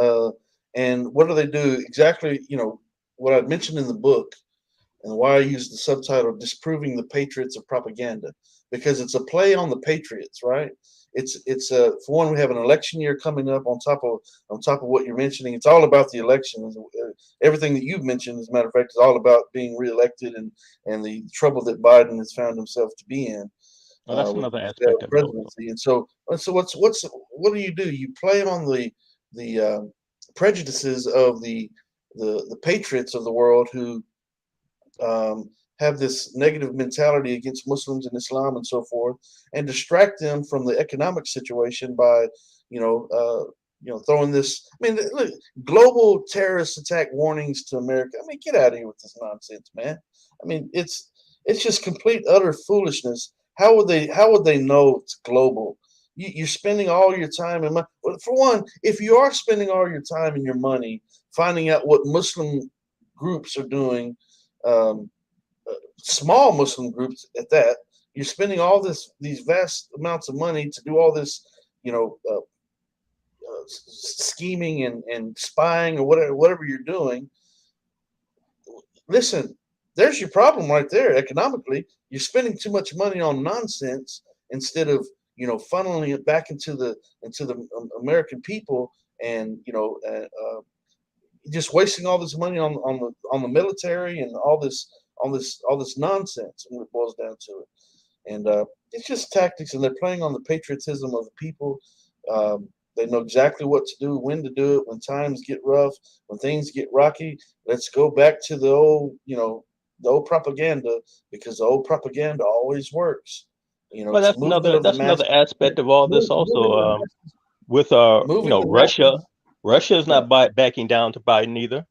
And what do they do exactly? What I mentioned in the book, and why I use the subtitle "Disproving the Patriots of Propaganda," because it's a play on the Patriots, right? It's for one, we have an election year coming up on top of what you're mentioning. It's all about the election. Everything that you've mentioned, as a matter of fact, is all about being reelected and the trouble that Biden has found himself to be in.
Well, that's another aspect of
presidency. And so what do? You play on the prejudices of the patriots of the world who have this negative mentality against Muslims and Islam and so forth, and distract them from the economic situation by, throwing this. I mean, look, global terrorist attack warnings to America. I mean, get out of here with this nonsense, man. I mean, it's just complete utter foolishness. How would they know it's global? You're spending all your time and money. For one, if you are spending all your time and your money finding out what Muslim groups are doing, small Muslim groups at that, you're spending all these vast amounts of money to do all this, scheming and spying or whatever you're doing. Listen, there's your problem right there. Economically, you're spending too much money on nonsense instead of funneling it back into the American people, and just wasting all this money on the military and all this nonsense when it boils down to it. And it's just tactics, and they're playing on the patriotism of the people. They know exactly what to do, when to do it, when times get rough, when things get rocky. Let's go back to the old propaganda, because the old propaganda always works.
Well, that's another aspect of all this also. With Russia is not backing down to Biden either.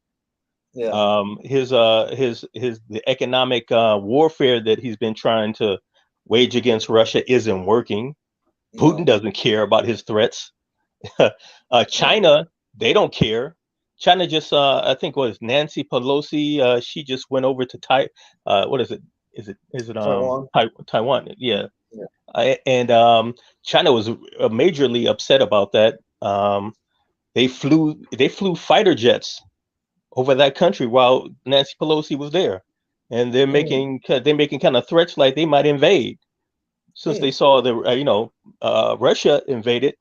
Yeah.
The economic warfare that he's been trying to wage against Russia isn't working. Putin doesn't care about his threats. China, they don't care. China just, I think, was Nancy Pelosi. She just went over to what is it? Is it
Taiwan?
Taiwan? Yeah. And China was majorly upset about that. They flew fighter jets over that country while Nancy Pelosi was there, and they're making kind of threats like they might invade, since they saw Russia invaded,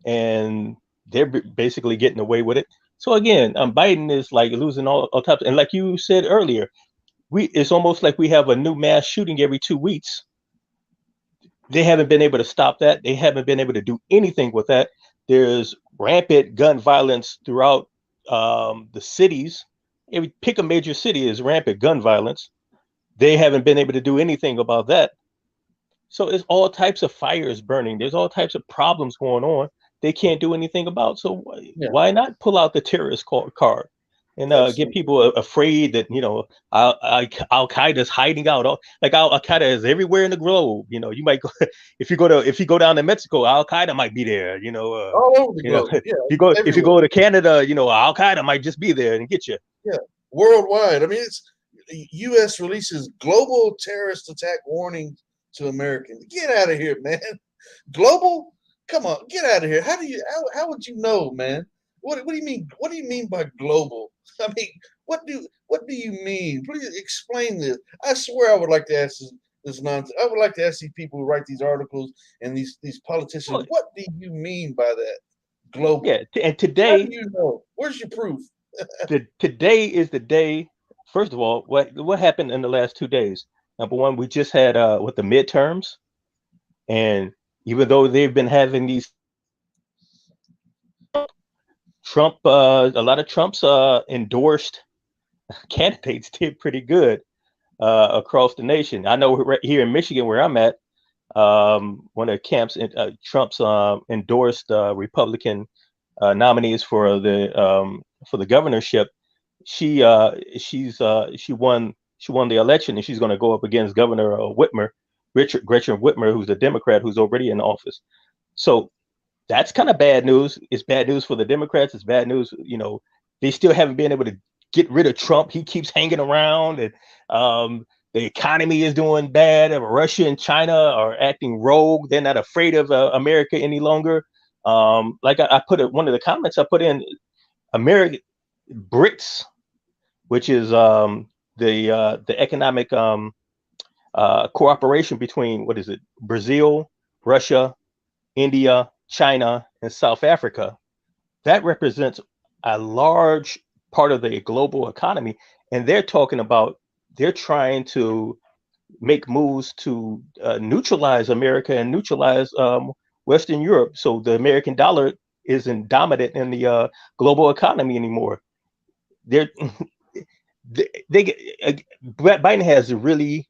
and they're basically getting away with it. So again, Biden is like losing all types, and like you said earlier, it's almost like we have a new mass shooting every 2 weeks. They haven't been able to stop that. They haven't been able to do anything with that. There's rampant gun violence throughout the cities. Pick a major city, is rampant gun violence. They haven't been able to do anything about that. So it's all types of fires burning. There's all types of problems going on they can't do anything about. So why not pull out the terrorist card and get people afraid that Al Qaeda is hiding out? Like Al Qaeda is everywhere in the globe. You might go if you go down to Mexico, Al Qaeda might be there.
All over the globe.
If you go to Canada, Al Qaeda might just be there and get you.
Yeah, worldwide. I mean, it's U.S. releases global terrorist attack warning to Americans. Get out of here, man. Global? Come on, get out of here. How would you know, man? What do you mean? What do you mean by global? I mean, what do you mean? Please explain this. I swear I would like to ask this nonsense. I would like to ask these people who write these articles and these politicians, what do you mean by that? Global.
Yeah, and today,
how do you know? Where's your proof?
Today is the day. First of all, what happened in the last 2 days? Number one, we just had the midterms, and even though they've been having these a lot of Trump's endorsed candidates did pretty good across the nation. I know right here in Michigan, where I'm at, one of Camp's Trump's endorsed Republican nominees for the governorship. She won the election, and she's going to go up against Governor Gretchen Whitmer, who's a Democrat who's already in office. So that's kind of bad news. It's bad news for the Democrats. It's bad news. They still haven't been able to get rid of Trump. He keeps hanging around, and the economy is doing bad. Russia and China are acting rogue. They're not afraid of America any longer. Like I put one of the comments I put in, America BRICS, which is the economic cooperation between, what is it, Brazil, Russia, India, China, and South Africa. That represents a large part of the global economy, and they're trying to make moves to neutralize America and neutralize Western Europe, so the American dollar isn't dominant in the global economy anymore. Biden has really,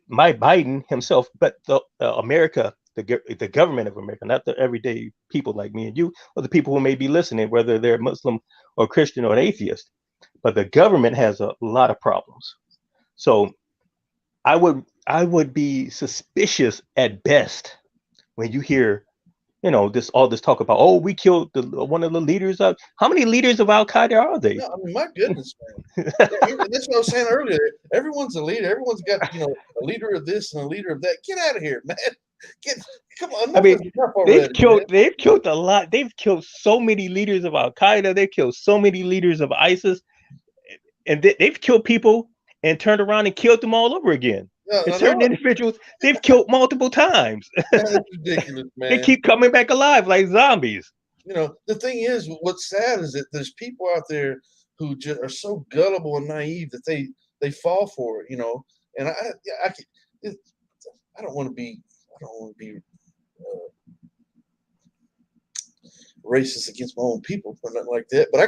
my Biden himself, but America, the government of America, not the everyday people like me and you, or the people who may be listening, whether they're Muslim or Christian or an atheist, but the government has a lot of problems. So I would be suspicious at best when you hear, all this talk about, oh, we killed one of the leaders of. How many leaders of Al Qaeda are they?
No, I mean, my goodness, man. That's what I was saying earlier. Everyone's a leader. Everyone's got, a leader of this and a leader of that. Get out of here, man. Come on.
I mean,
enough already,
they've killed a lot. They've killed so many leaders of Al Qaeda. They've killed so many leaders of ISIS, and they've killed people and turned around and killed them all over again. And certain individuals they've killed multiple times.
That's ridiculous, man.
They keep coming back alive like zombies.
The thing is, what's sad is that there's people out there who just are so gullible and naive that they fall for it, And I don't want to be racist against my own people or nothing like that. But I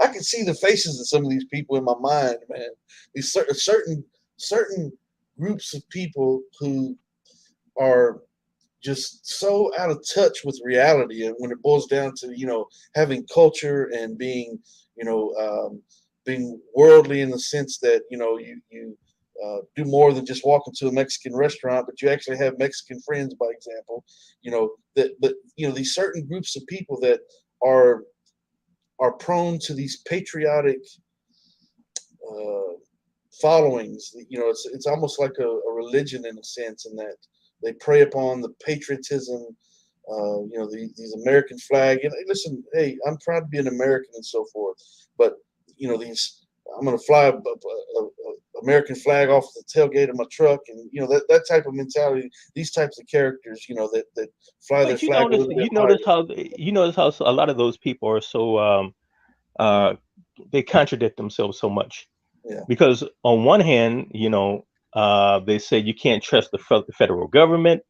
can see the faces of some of these people in my mind, man. These certain groups of people who are just so out of touch with reality, and when it boils down to having culture and being being worldly in the sense that you do more than just walk into a Mexican restaurant, but you actually have Mexican friends, by example. These certain groups of people that are prone to these patriotic followings. It's almost like a religion in a sense, in that they prey upon the patriotism, these American flag. And listen, hey, I'm proud to be an American and so forth, but I'm going to fly a American flag off the tailgate of my truck, and that type of mentality. These types of characters, that fly their flag.
You notice how a lot of those people are so they contradict themselves so much.
Yeah.
Because on one hand, they say you can't trust the federal government.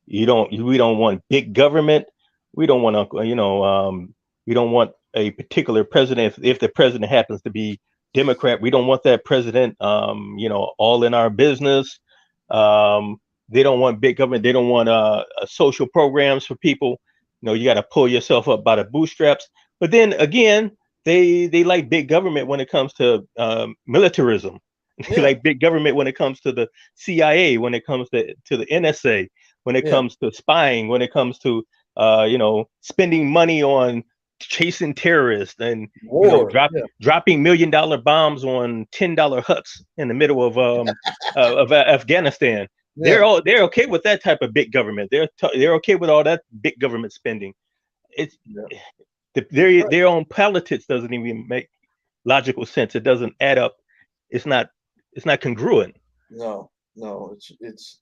We don't want big government. We don't want we don't want a particular president. If the president happens to be Democrat, we don't want that president, all in our business. They don't want big government. They don't want social programs for people. You got to pull yourself up by the bootstraps. But then again, they like big government when it comes to militarism. They like big government when it comes to the CIA, when it comes to the NSA, when it comes to spying, when it comes to spending money on chasing terrorists and dropping $1 million bombs on $10 huts in the middle of Afghanistan. Yeah. They're okay with that type of big government. They're okay with all that big government spending. It's their own politics doesn't even make logical sense. It doesn't add up. It's not congruent.
No, it's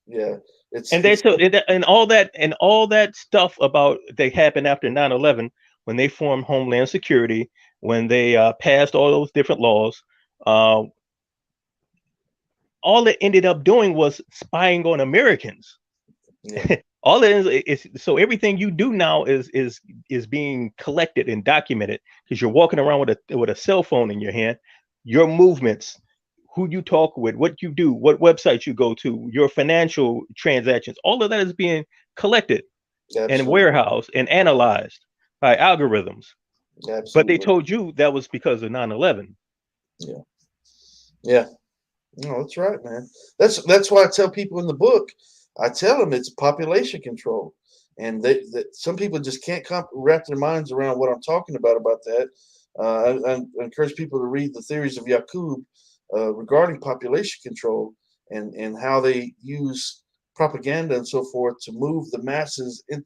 and all that stuff about they happened after 9/11, when they formed Homeland Security, when they passed all those different laws. All it ended up doing was spying on Americans. Yeah. All it is so everything you do now is being collected and documented, because you're walking around with a cell phone in your hand. Your movements, who you talk with, what you do, what websites you go to, your financial transactions, all of that is being collected and warehoused and analyzed by algorithms. Absolutely. But they told you that was because of 9/11.
Yeah. No, that's right, man. That's why I tell people in the book. I tell them it's population control, and that some people just can't wrap their minds around what I'm talking about that. I encourage people to read the Theories of Yaqub regarding population control and how they use propaganda and so forth to move the masses in,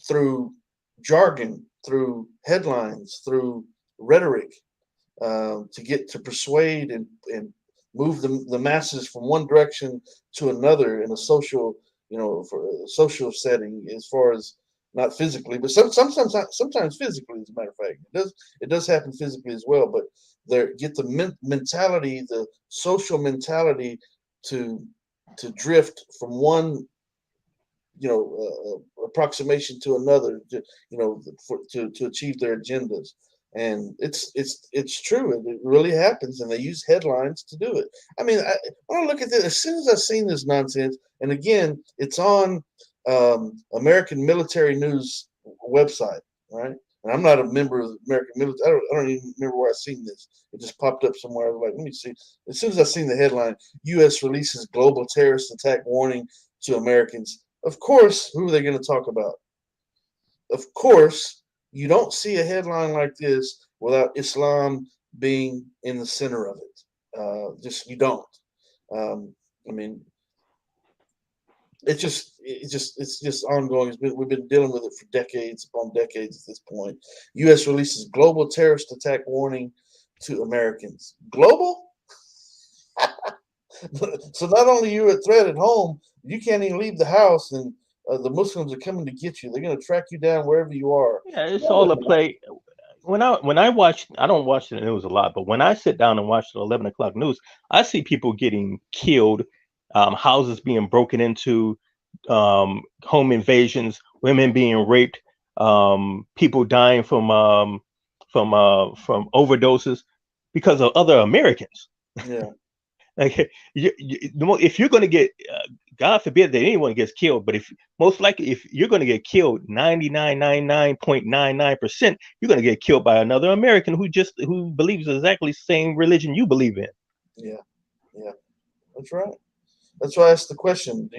through jargon, through headlines, through rhetoric, to persuade and move the masses from one direction to another in a social, for a social setting, as far as not physically, but sometimes physically, as a matter of fact. It does happen physically as well, but they get the mentality, the social mentality to drift from one approximation to another, to achieve their agendas. And it's true. It really happens, and they use headlines to do it. I mean, when I look at this, as soon as I seen this nonsense, and again, it's on American Military News website, right? And I'm not a member of the American military. I don't even remember where I seen this. It just popped up somewhere. I was like, let me see. As soon as I seen the headline, U.S. releases global terrorist attack warning to Americans. Of course, who are they going to talk about? Of course, you don't see a headline like this without Islam being in the center of it. Just you don't. I mean, it's just ongoing. We've been dealing with it for decades upon decades at this point. U.S. releases global terrorist attack warning to Americans. Global? So not only you're a threat at home, you can't even leave the house, and the Muslims are coming to get you. They're going to track you down wherever you are.
Yeah, it's all a play. When I watch, I don't watch the news a lot, but when I sit down and watch the 11 o'clock news, I see people getting killed, houses being broken into, home invasions, women being raped, people dying from overdoses because of other Americans.
Yeah.
Like if you're going to get, God forbid that anyone gets killed, but if most likely if you're going to get killed, 99.99%, you're going to get killed by another American who believes exactly the same religion you believe in.
Yeah, yeah, that's right. That's why I asked the question: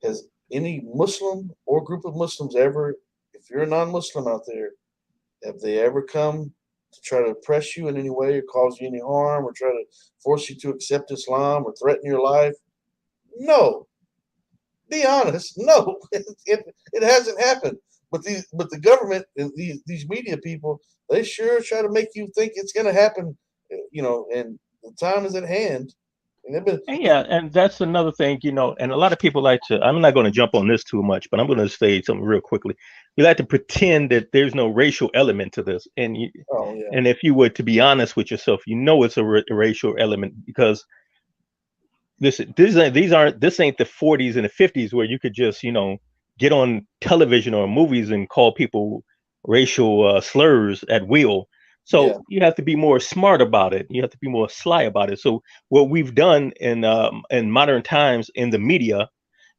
has any Muslim or group of Muslims ever, if you're a non-Muslim out there, have they ever come to try to oppress you in any way or cause you any harm or try to force you to accept Islam or threaten your life? No. Be honest. No, it hasn't happened. But the government and these media people, they sure try to make you think it's going to happen, and the time is at hand. And they've been,
Yeah, and that's another thing, and a lot of people like to, I'm not going to jump on this too much, but I'm going to say something real quickly. We like to pretend that there's no racial element to this.
oh yeah,
And if you were to be honest with yourself, it's a racial element because this ain't the 40s and the 50s where you could just, get on television or movies and call people racial slurs at will.
yeah,
So you have to be more smart about it. You have to be more sly about it. So what we've done in modern times in the media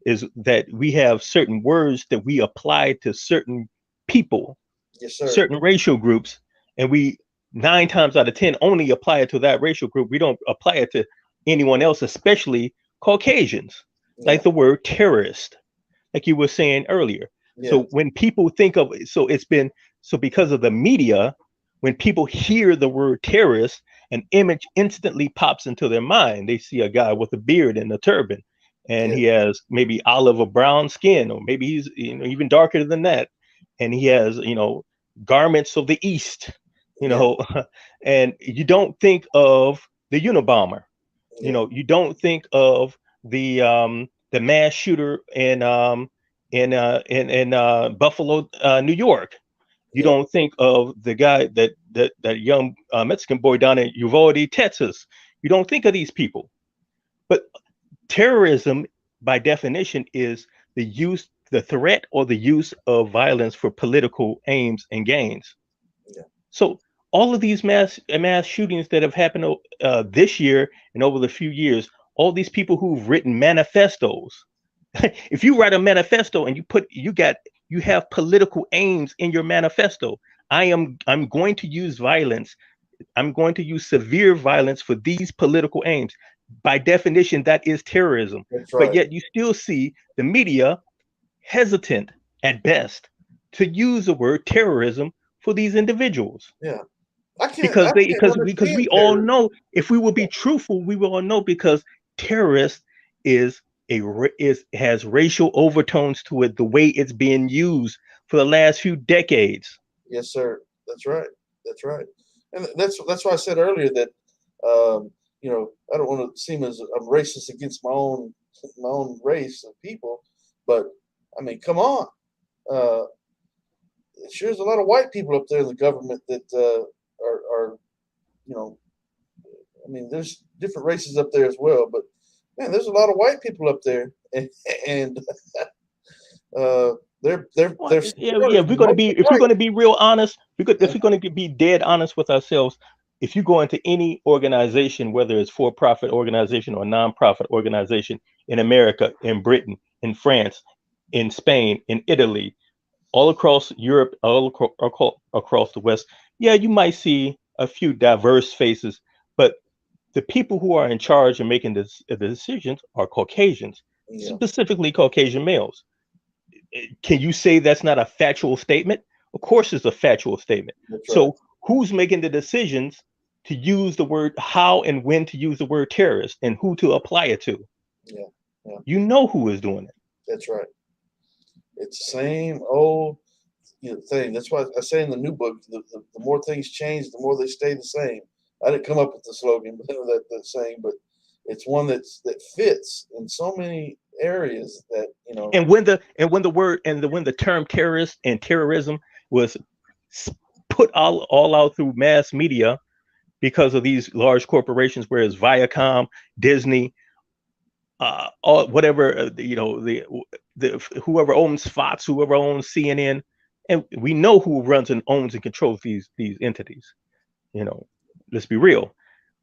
is that we have certain words that we apply to certain people,
yes sir,
certain racial groups, and we 9 times out of 10 only apply it to that racial group. We don't apply it to anyone else, especially Caucasians,
yeah,
like the word terrorist, like you were saying earlier.
yeah,
So when people think of, so because of the media, when people hear the word terrorist, an image instantly pops into their mind. They see a guy with a beard and a turban, and
yeah,
he has maybe olive or brown skin, or maybe he's even darker than that, and he has garments of the East,
yeah,
and you don't think of the Unabomber.
yeah,
You don't think of the mass shooter in Buffalo, New York. You
yeah,
don't think of the guy that young Mexican boy down in Uvalde, Texas. You don't think of these people. But terrorism, by definition, is the threat or the use of violence for political aims and gains.
yeah,
So all of these mass shootings that have happened this year and over the few years, all these people who've written manifestos. If you write a manifesto and you have political aims in your manifesto, I'm going to use violence. I'm going to use severe violence for these political aims. By definition, that is terrorism.
that's
But
right.
yet you still see the media hesitant at best to use the word terrorism for these individuals
Yeah, I can't
because
I
they
can't
because we
understand
all
terrorism.
know, if we will be truthful, we will all know, because terrorist is has racial overtones to it, the way it's being used for the last few decades.
Yes, sir. That's right. That's right. And that's why I said earlier that I don't want to seem as I'm racist against my own race of people, but I mean, come on. Uh, sure, there's a lot of white people up there in the government that are you know, I mean, there's different races up there as well, but man, there's a lot of white people up there, and uh,
Yeah. If we're going to be real honest, if we're going to be dead honest with ourselves, if you go into any organization, whether it's for-profit organization or non-profit organization in America, in Britain, in France, in Spain, in Italy, all across Europe, across the West, yeah, you might see a few diverse faces, but the people who are in charge and making the decisions are Caucasians, specifically Caucasian males. Can you say that's not a factual statement? Of course, it's a factual statement.
That's
So,
right.
who's making the decisions to use the word, how and when to use the word terrorist, and who to apply it to?
Yeah.
You know who is doing it.
That's right. It's the same old thing. That's why I say in the new book, the more things change, the more they stay the same. I didn't come up with the slogan, but that saying, but it's one that fits in so many areas that
And when the term terrorist and terrorism was put all out through mass media because of these large corporations, whereas Viacom, Disney, all whatever the whoever owns Fox, whoever owns CNN, and we know who runs and owns and controls these entities. Let's be real.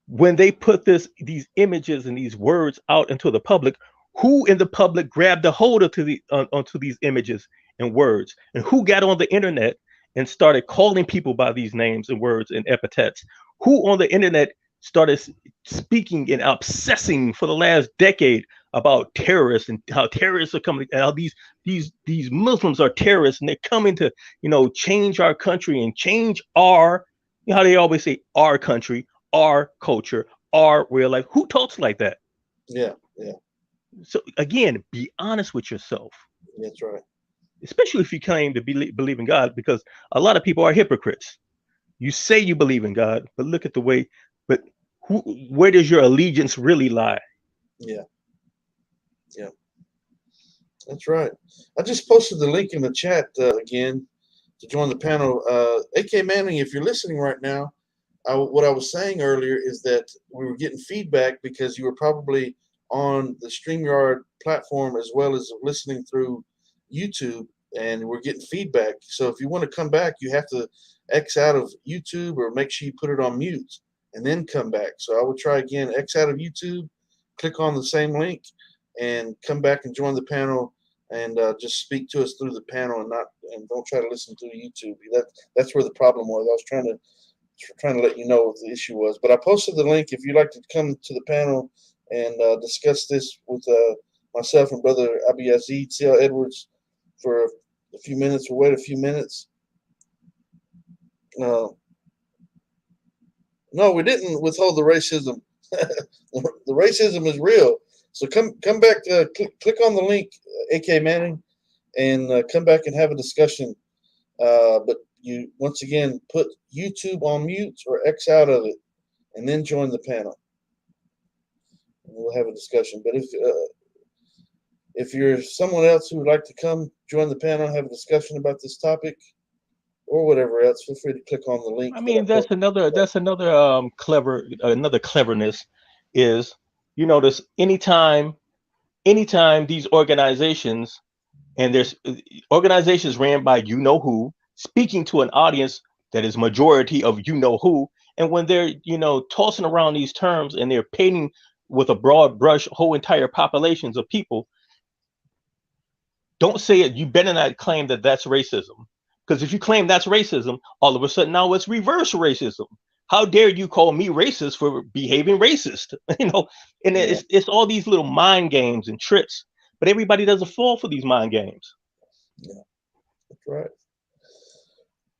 When they put these images and these words out into the public, who in the public grabbed a hold onto these images and words, and who got on the internet and started calling people by these names and words and epithets? Who on the internet started speaking and obsessing for the last decade about terrorists and how terrorists are coming, and how these Muslims are terrorists and they're coming to change our country and change our, how they always say, our country, our culture, our real life. Who talks like that?
Yeah.
So again, be honest with yourself.
That's right.
Especially if you claim to believe in God, because a lot of people are hypocrites. You say you believe in God, but look at the way. But where does your allegiance really lie?
Yeah. That's right. I just posted the link in the chat again to join the panel. AK Manning, if you're listening right now, what I was saying earlier is that we were getting feedback because you were probably on the StreamYard platform as well as listening through YouTube, and we're getting feedback. So if you want to come back, you have to X out of YouTube or make sure you put it on mute and then come back. So I would try again, X out of YouTube, click on the same link, and come back and join the panel and just speak to us through the panel and don't try to listen through YouTube. That's where the problem was. I was trying to let you know what the issue was. But I posted the link if you'd like to come to the panel and discuss this with myself and Brother Abiyazid C.L. Edwards for a few minutes. We'll wait a few minutes. No, we didn't withhold the racism. The racism is real. So come back, click on the link, AK Manning, and come back and have a discussion. But you, once again, put YouTube on mute or X out of it, and then join the panel. And we'll have a discussion. But if you're someone else who would like to come join the panel and have a discussion about this topic or whatever else, feel free to click on the link.
I mean, that's another cleverness is, this anytime these organizations, and there's organizations ran by who, speaking to an audience that is majority of who, and when they're tossing around these terms and they're painting with a broad brush whole entire populations of people, don't say it. You better not claim that that's racism, because if you claim that's racism, all of a sudden now it's reverse racism. How dare you call me racist for behaving racist? And it's all these little mind games and tricks, but everybody doesn't fall for these mind games.
Yeah, that's right.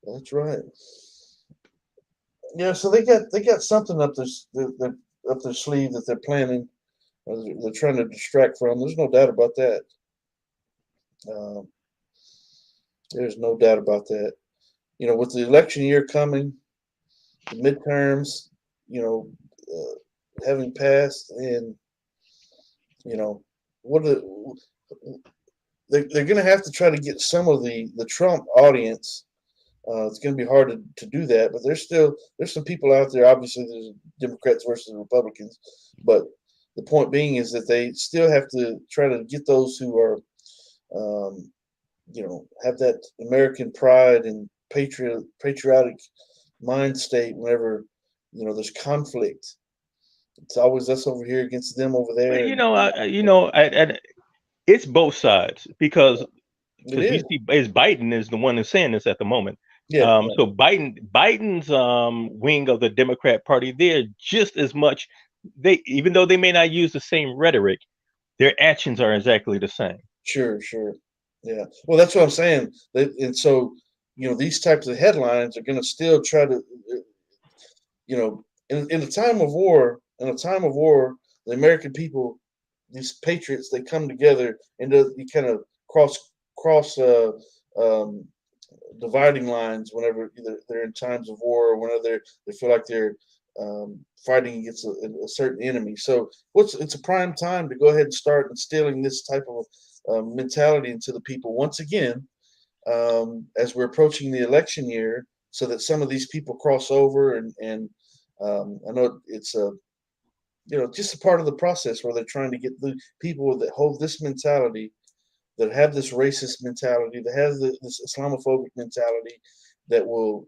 That's right. Yeah, so they got something up their sleeve that they're planning. They're trying to distract from. There's no doubt about that. There's no doubt about that. With the election year coming, the midterms, having passed, and what they're going to have to try to get some of the Trump audience. It's going to be hard to do that, but there's some people out there. Obviously, there's Democrats versus Republicans, but the point being is that they still have to try to get those who are have that American pride and patriotic mind state whenever, there's conflict. It's always us over here against them over
But
there.
you
And
know, it's both sides because
it
we
is.
see is Biden is the one who's saying this at the moment.
Yeah. Yeah.
So Biden's wing of the Democrat Party, they're just as much even though they may not use the same rhetoric, their actions are exactly the same.
Sure. Sure. Yeah. Well, that's what I'm saying. And so, these types of headlines are going to still try to, in a time of war, the American people, these patriots, they come together and you kind of cross um, dividing lines whenever either they're in times of war or whenever they feel like they're fighting against a certain enemy. So it's a prime time to go ahead and start instilling this type of mentality into the people once again, as we're approaching the election year, so that some of these people cross over and I know it's just a part of the process where they're trying to get the people that hold this mentality, that have this racist mentality, that have this Islamophobic mentality, that will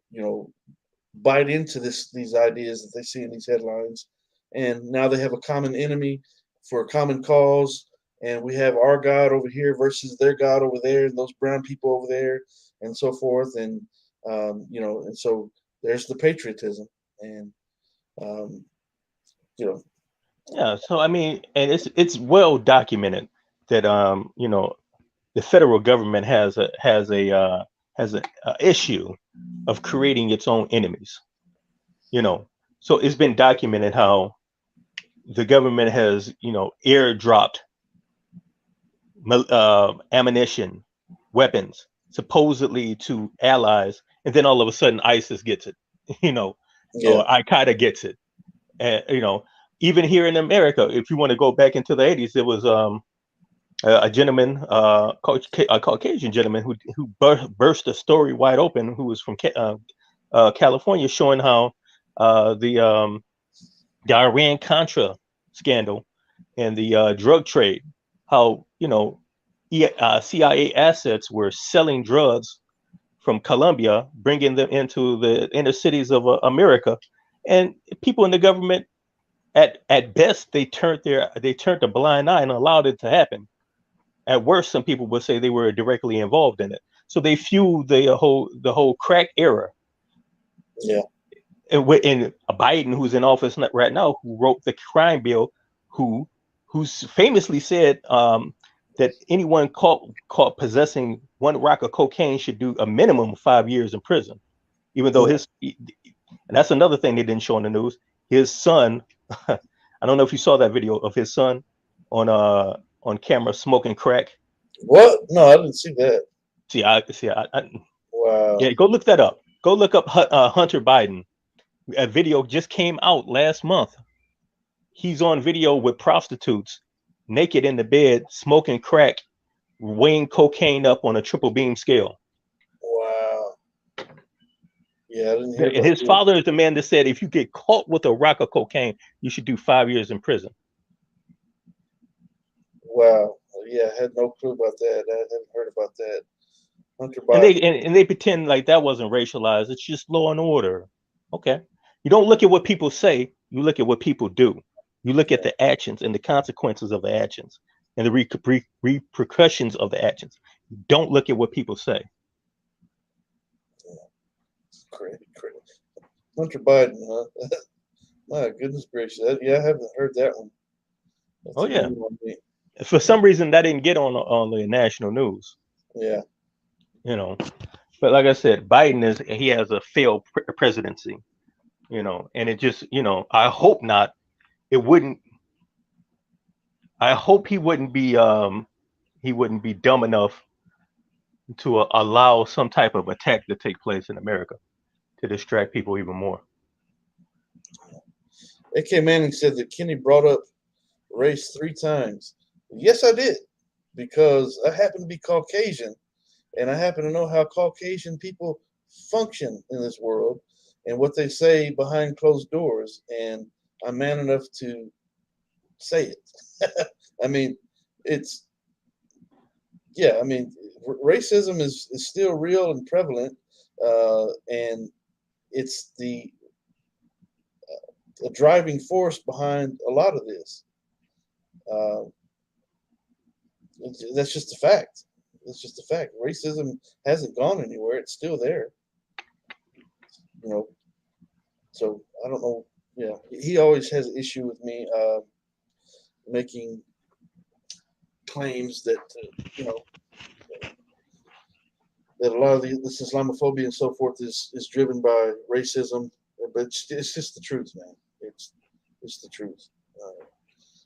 bite into these ideas that they see in these headlines, and now they have a common enemy for a common cause, and we have our God over here versus their God over there, and those brown people over there, and so forth, and and so there's the patriotism, and um, you know,
Yeah, so I mean, and it's well documented that the federal government has a issue of creating its own enemies. You know, so it's been documented how the government has airdropped ammunition, weapons, supposedly to allies, and then all of a sudden ISIS gets it, you know,
yeah,
or Al Qaeda gets it. And even here in America, if you want to go back into the 80s, there was a gentleman, a Caucasian gentleman, who burst a story wide open, who was from California, showing how the Iran Contra scandal and the drug trade, how CIA assets were selling drugs from Colombia, bringing them into the inner cities of America, and people in the government, at best, they turned a blind eye and allowed it to happen. At worst, some people would say they were directly involved in it. So they fueled the whole crack era.
yeah,
And Biden, who's in office right now, who wrote the crime bill, who's famously said that anyone caught possessing 1 rock of cocaine should do a minimum of 5 years in prison. Even though
yeah.
and that's another thing they didn't show in the news. His son, I don't know if you saw that video of his son on camera smoking crack.
What? No, I didn't see that.
Yeah,
Wow.
go look that up. Go look up Hunter Biden. A video just came out last month. He's on video with prostitutes, naked in the bed, smoking crack, weighing cocaine up on a triple beam scale.
Wow. Yeah, I didn't hear
And
about
his
this.
father is the man that said if you get caught with a rock of cocaine, you should do 5 years in prison.
Wow. Yeah, I had no clue about that. I hadn't heard about that. Hunter
And
Biden.
they pretend like that wasn't racialized. It's just law and order. Okay. You don't look at what people say, you look at what people do. You look at the actions and the consequences of the actions and the repercussions of the actions. You don't look at what people say.
Crazy, crazy. Hunter Biden, huh? My goodness gracious. Yeah, I haven't heard that one. That's
Oh
a new
yeah.
one on me.
For some reason that didn't get on the national news,
Yeah.
you know. But like I said, Biden he has a failed presidency, and it just, I hope not. It wouldn't. I hope he wouldn't be dumb enough to allow some type of attack to take place in America to distract people even more.
A.K. Manning said that Kenny brought up race 3 times. Yes, I did, because I happen to be Caucasian, and I happen to know how Caucasian people function in this world and what they say behind closed doors, and I'm man enough to say it. I mean, it's yeah, I mean, racism is still real and prevalent, and it's a driving force behind a lot of this. Uh, that's just a fact. It's just a fact. Racism hasn't gone anywhere. It's still there. You know. So I don't know. Yeah, he always has an issue with me making claims that you know that a lot of this Islamophobia and so forth is driven by racism, but it's just the truth, man. It's the truth.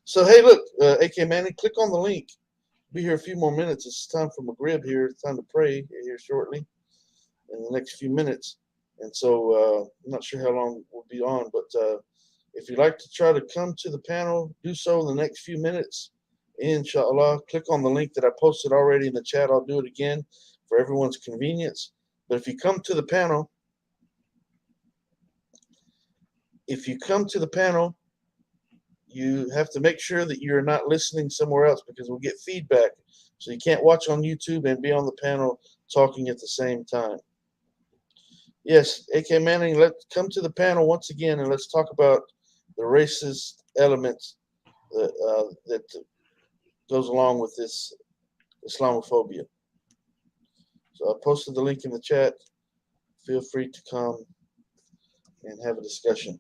So hey, look, AK Manning, click on the link. Be here a few more minutes. It's time for McGrib here. It's time to pray here shortly in the next few minutes. And so I'm not sure how long we'll be on, but if you'd like to try to come to the panel, do so in the next few minutes. Inshallah, click on the link that I posted already in the chat. I'll do it again for everyone's convenience. But if you come to the panel, you have to make sure that you're not listening somewhere else because we'll get feedback. So you can't watch on YouTube and be on the panel talking at the same time. Yes, AK Manning, let's come to the panel once again and let's talk about the racist elements that goes along with this Islamophobia. So I posted the link in the chat. Feel free to come and have a discussion.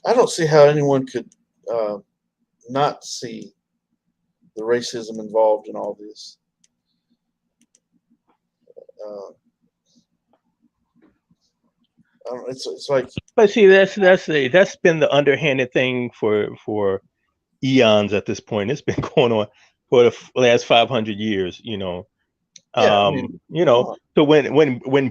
I don't see how anyone could not see the racism involved in all this. It's like.
But see, that's been the underhanded thing for eons at this point. It's been going on for the last 500 years.
Yeah, I mean,
So when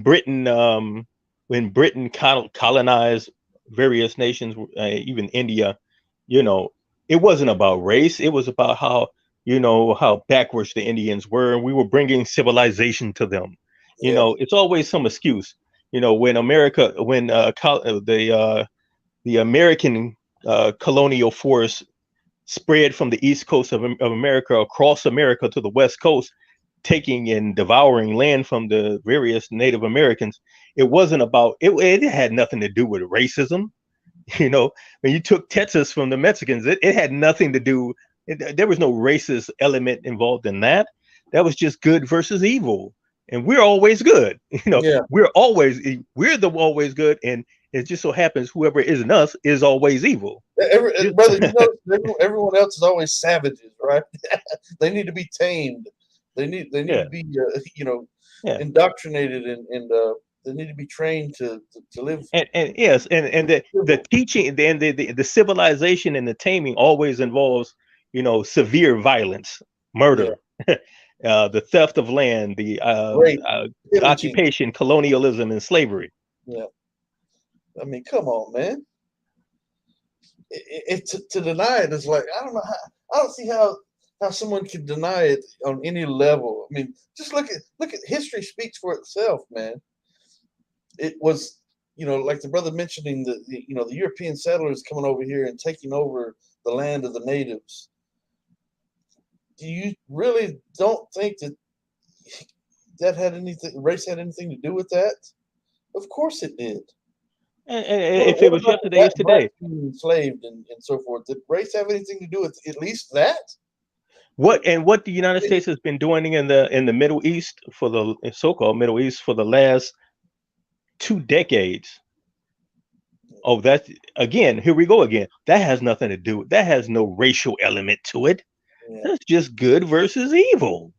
Britain colonized various nations, even India, it wasn't about race. It was about how backwards the Indians were, and we were bringing civilization to them. It's always some excuse. When the American colonial force spread from the east coast of America across America to the west coast, taking and devouring land from the various Native Americans, it wasn't about it. It had nothing to do with racism. When you took Texas from the Mexicans, it had nothing to do. There was no racist element involved in that. That was just good versus evil, and we're always good. We're always good, and it just so happens whoever isn't us is always evil.
Brother, everyone else is always savages, right? They need to be tamed. They need to be indoctrinated and they need to be trained to live.
And yes, and the teaching and the civilization and the taming always involves severe violence, murder, the theft of land, the occupation, colonialism, and slavery.
Yeah, I mean, come on, man. To deny it is like I don't see how someone can deny it on any level. I mean, just look at history speaks for itself, man. It was, like the brother mentioning the European settlers coming over here and taking over the land of the natives. Do you really don't think that race had anything to do with that? Of course it did.
And if it was yesterday, it's today.
Enslaved and so forth. Did race have anything to do with at least that?
What the United States has been doing in the Middle East for the so-called Middle East for the last 2 decades. Oh, that's again. Here we go again. That has nothing to do. That has no racial element to it. Yeah. That's just good versus evil.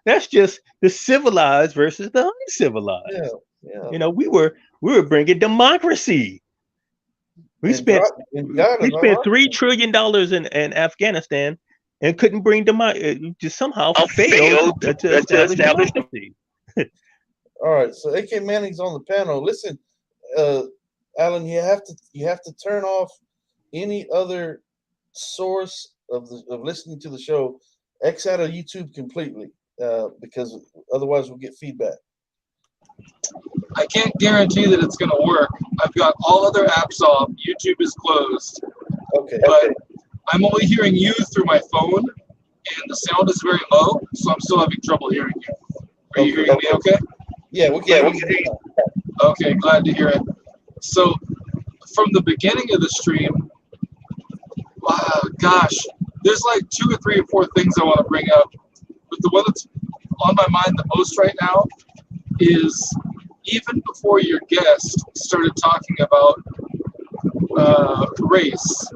That's just the civilized versus the uncivilized.
Yeah.
We were bringing democracy. We spent $3 trillion in Afghanistan and couldn't bring democracy. Just somehow failed to establish democracy.
All right, so AK Manning's on the panel. Listen, Alan, you have to turn off any other source of listening to the show. X out of YouTube completely, because otherwise we'll get feedback.
I can't guarantee that it's going to work. I've got all other apps off. YouTube is closed.
Okay.
But I'm only hearing you through my phone, and the sound is very low, so I'm still having trouble hearing you. Are you hearing me okay?
Yeah, we can hear you.
Okay, glad to hear it. So, from the beginning of the stream, wow, gosh, there's like 2 or 3 or 4 things I want to bring up. But the one that's on my mind the most right now is even before your guest started talking about race,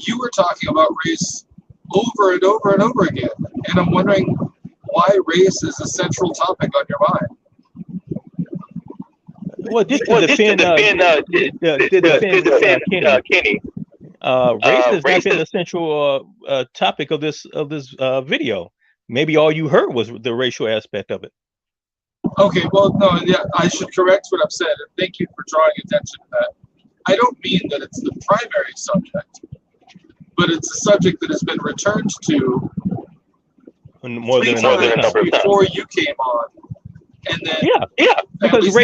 you were talking about race over and over and over again. And I'm wondering why race is a central topic on your mind.
Well, just to defend Kenny. Race has not been the central topic of this video. Maybe all you heard was the racial aspect of it.
Okay, well, no, yeah, I should correct what I've said, and thank you for drawing attention to that. I don't mean that it's the primary subject, but it's a subject that has been returned to
more than
three times before you came on, and then
because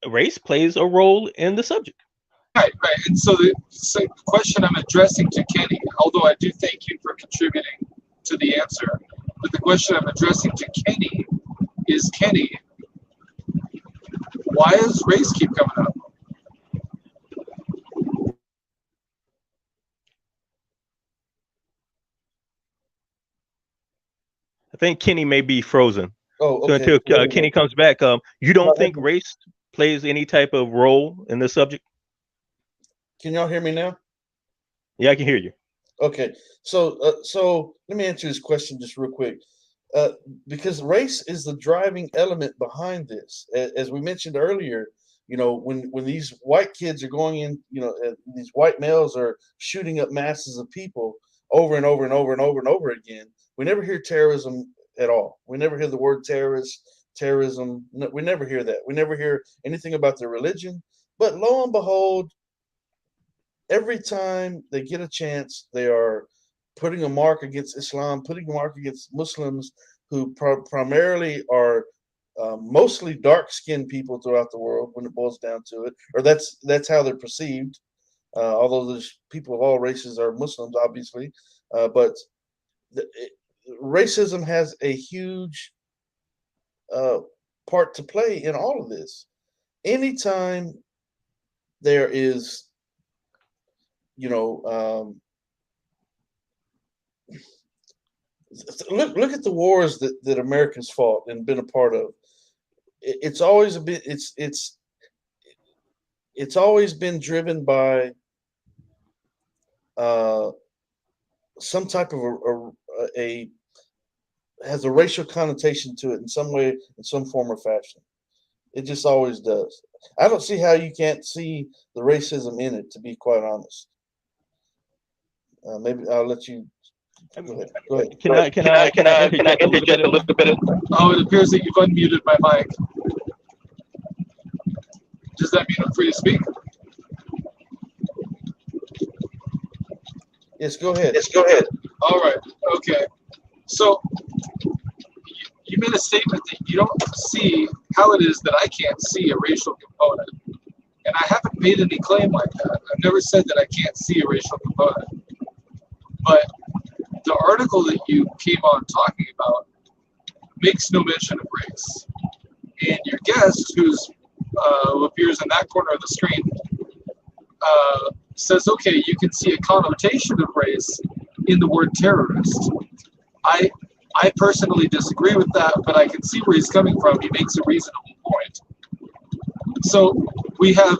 race plays a role in the subject.
Right, and so the question I'm addressing to Kenny, although I do thank you for contributing to the answer, but the question I'm addressing to Kenny is, Kenny, why does race keep coming up?
I think Kenny may be frozen.
Oh, okay.
So until Kenny comes back, you don't think race plays any type of role in the subject?
Can y'all hear me now?
Yeah, I can hear you.
Okay, so let me answer this question just real quick, because race is the driving element behind this. As we mentioned earlier, you know, when these white kids are going in, you know, these white males are shooting up masses of people over and over and over and over and over again. We never hear terrorism at all. We never hear the word terrorism. No, we never hear that. We never hear anything about their religion. But lo and behold, every time they get a chance, they are putting a mark against Islam, putting a mark against Muslims who primarily are mostly dark-skinned people throughout the world when it boils down to it, or that's how they're perceived. Although there's people of all races are Muslims, obviously, but racism has a huge part to play in all of this. Anytime there is, you know, look at the wars that Americans fought and been a part of. It's always it's always been driven by some type of a has a racial connotation to it in some way, in some form or fashion. It just always does. I don't see how you can't see the racism in it, to be quite honest. Maybe I'll let you. Go ahead.
Can I interject a little bit?
Oh, it appears that you've unmuted my mic. Does that mean I'm free to speak?
Yes, go ahead.
All right. Okay. So you made a statement that you don't see how it is that I can't see a racial component. And I haven't made any claim like that. I've never said that I can't see a racial component. But the article that you came on talking about makes no mention of race. And your guest, who appears in that corner of the screen, says, okay, you can see a connotation of race in the word terrorist. I personally disagree with that, but I can see where he's coming from. He makes a reasonable point. So we have,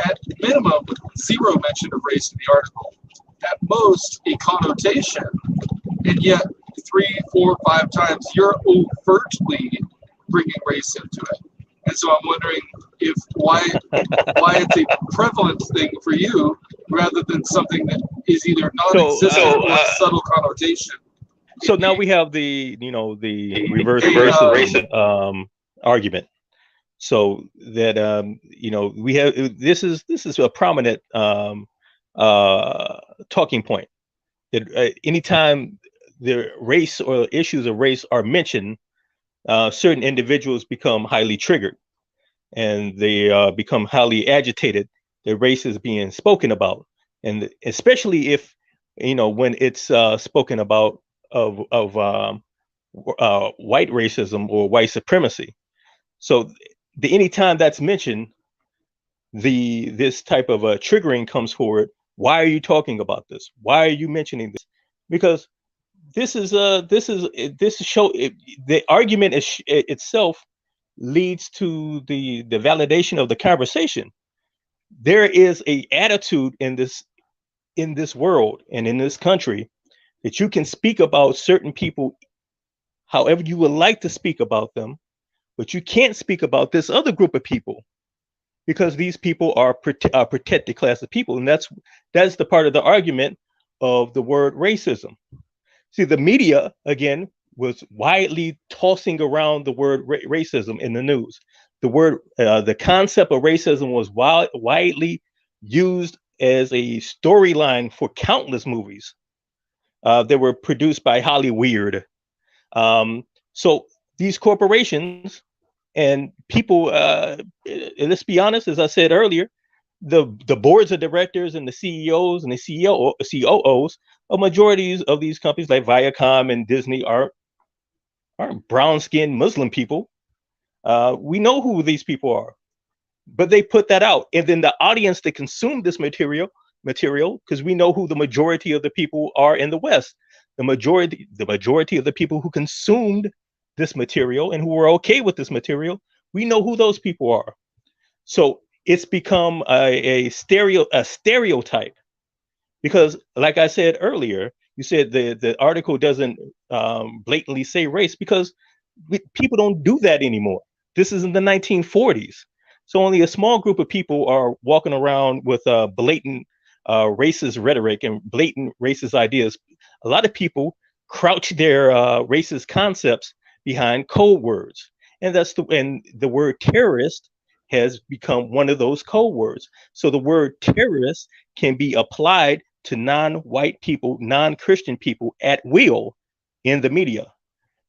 at minimum, zero mention of race in the article. At most, a connotation, and yet 3, 4, 5 times you're overtly bringing race into it. And so I'm wondering why it's a prevalent thing for you rather than something that is either non-existent or a subtle connotation.
So now we have the reverse racism argument. So that we have this is a prominent talking point that anytime the race or issues of race are mentioned, certain individuals become highly triggered, and they become highly agitated. Their race is being spoken about, and especially if when it's spoken about of white racism or white supremacy. So anytime that's mentioned, this type of triggering comes forward. Why are you talking about this? Why are you mentioning this? Because this show the argument itself leads to the validation of the conversation. There is a attitude in this world and in this country that you can speak about certain people however you would like to speak about them, but you can't speak about this other group of people because these people are a protected class of people, and that's the part of the argument of the word racism. See, the media again was widely tossing around the word racism in the news. The concept of racism was widely used as a storyline for countless movies that were produced by Hollywood. So these corporations and people, let's be honest, as I said earlier, the boards of directors and the CEOs and the COOs of majorities of these companies like Viacom and Disney aren't brown-skinned Muslim people. We know who these people are, but they put that out, and then the audience that consumed this material, because we know who the majority of the people are in the West. The majority of the people who consumed this material and who were okay with this material, we know who those people are. So it's become a stereotype, because like I said earlier, you said the article doesn't blatantly say race because people don't do that anymore. This is in the 1940s. So only a small group of people are walking around with blatant racist rhetoric and blatant racist ideas. A lot of people crouch their racist concepts behind code words, and the word terrorist has become one of those code words. So the word terrorist can be applied to non-white people, non-Christian people at will in the media.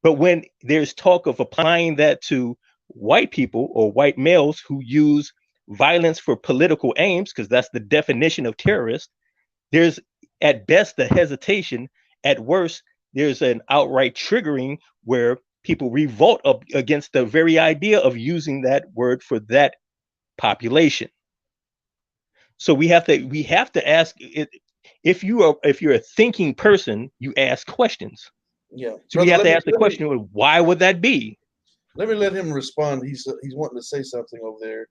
But when there's talk of applying that to white people or white males who use violence for political aims, because that's the definition of terrorist, there's at best a hesitation. At worst, there's an outright triggering where people revolt against the very idea of using that word for that population. So we have to ask it. If you're a thinking person, you ask questions.
Yeah.
So we have to ask the question: why would that be?
Let me let him respond. He's wanting to say something over there.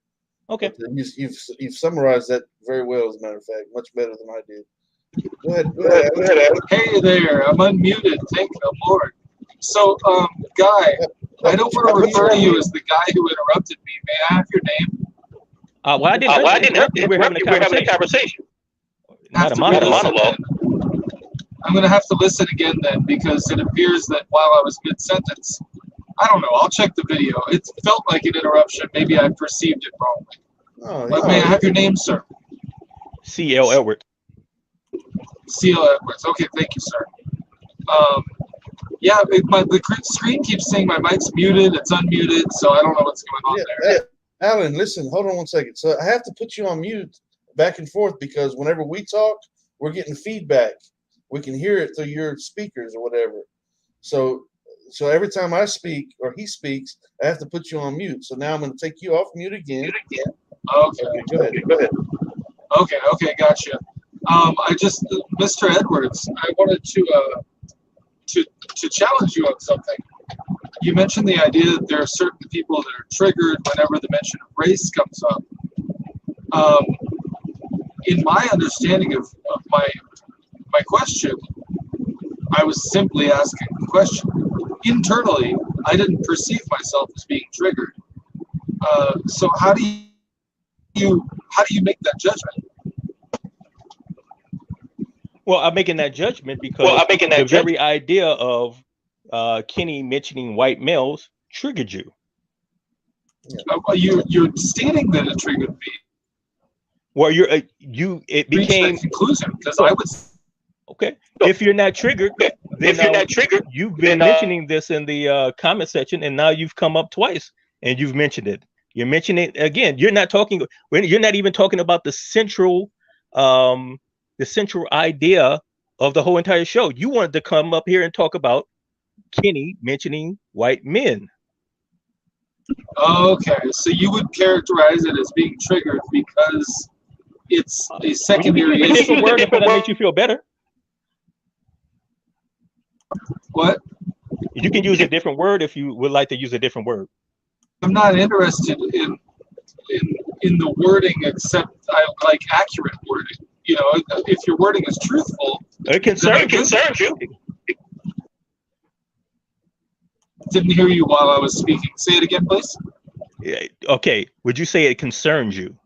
Okay.
You've summarized that very well, as a matter of fact, much better than I did. Go ahead, Adam.
Hey there, I'm unmuted. Thank the Lord. So, Guy, I don't want to refer to you as the guy who interrupted me. May I have your name?
Well, I didn't interrupt you. We're having a conversation. Not a monologue.
I'm going to have to listen again then, because it appears that while I was mid-sentence, I don't know, I'll check the video. It felt like an interruption. Maybe I perceived it wrongly. But may I have your name, sir?
C.L. Edwards.
C.L. Edwards. Okay, thank you, sir. Yeah, the screen keeps saying my mic's muted, it's unmuted, so I don't know what's going on there.
Hey, Alan, listen, hold on one second. So I have to put you on mute back and forth because whenever we talk, we're getting feedback. We can hear it through your speakers or whatever. So every time I speak or he speaks, I have to put you on mute. So now I'm going to take you off mute again.
Okay,
go ahead.
Okay, gotcha. Mr. Edwards, I wanted to challenge you on something. You mentioned the idea that there are certain people that are triggered whenever the mention of race comes up. In my understanding of my question, I was simply asking the question. Internally, I didn't perceive myself as being triggered. So how do you make that judgment?
Well, I'm making that judgment because the very idea of Kenny mentioning white males triggered you.
You're stating that it triggered me.
Well, it became
that conclusion because I was.
Okay. If you're not triggered, then you've been mentioning this in the comment section, and now you've come up twice and you've mentioned it. You're mentioning it again. You're not talking. You're not even talking about the central idea of the whole entire show. You wanted to come up here and talk about Kenny mentioning white men.
Okay, so you would characterize it as being triggered because it's a secondary
You can use a
issue.
different word if that makes you feel better.
What?
You can use a different word if you would like to use a different word.
I'm not interested in the wording, except I like accurate wording. You know, if your wording is truthful,
it concerns you.
Didn't hear you while I was speaking. Say it again, please.
Yeah, okay. Would you say it concerns you?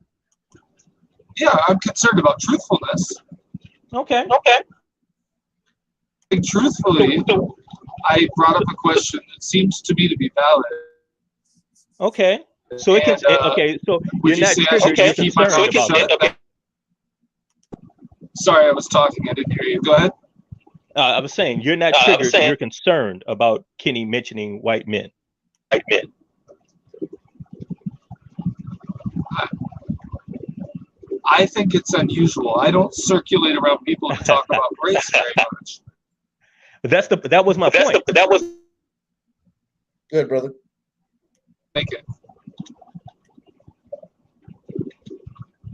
Yeah, I'm concerned about truthfulness.
Okay.
Truthfully, I brought up a question that seems to me to be valid.
Okay. So it can. Okay. So you're not triggered. You're concerned about that.
Sorry, I was talking. I didn't hear you. Go ahead.
I was saying you're not triggered. You're concerned about Kenny mentioning white men.
I think it's unusual. I don't circulate around people who talk about race very much.
But that was my point.
Good, brother.
Thank you.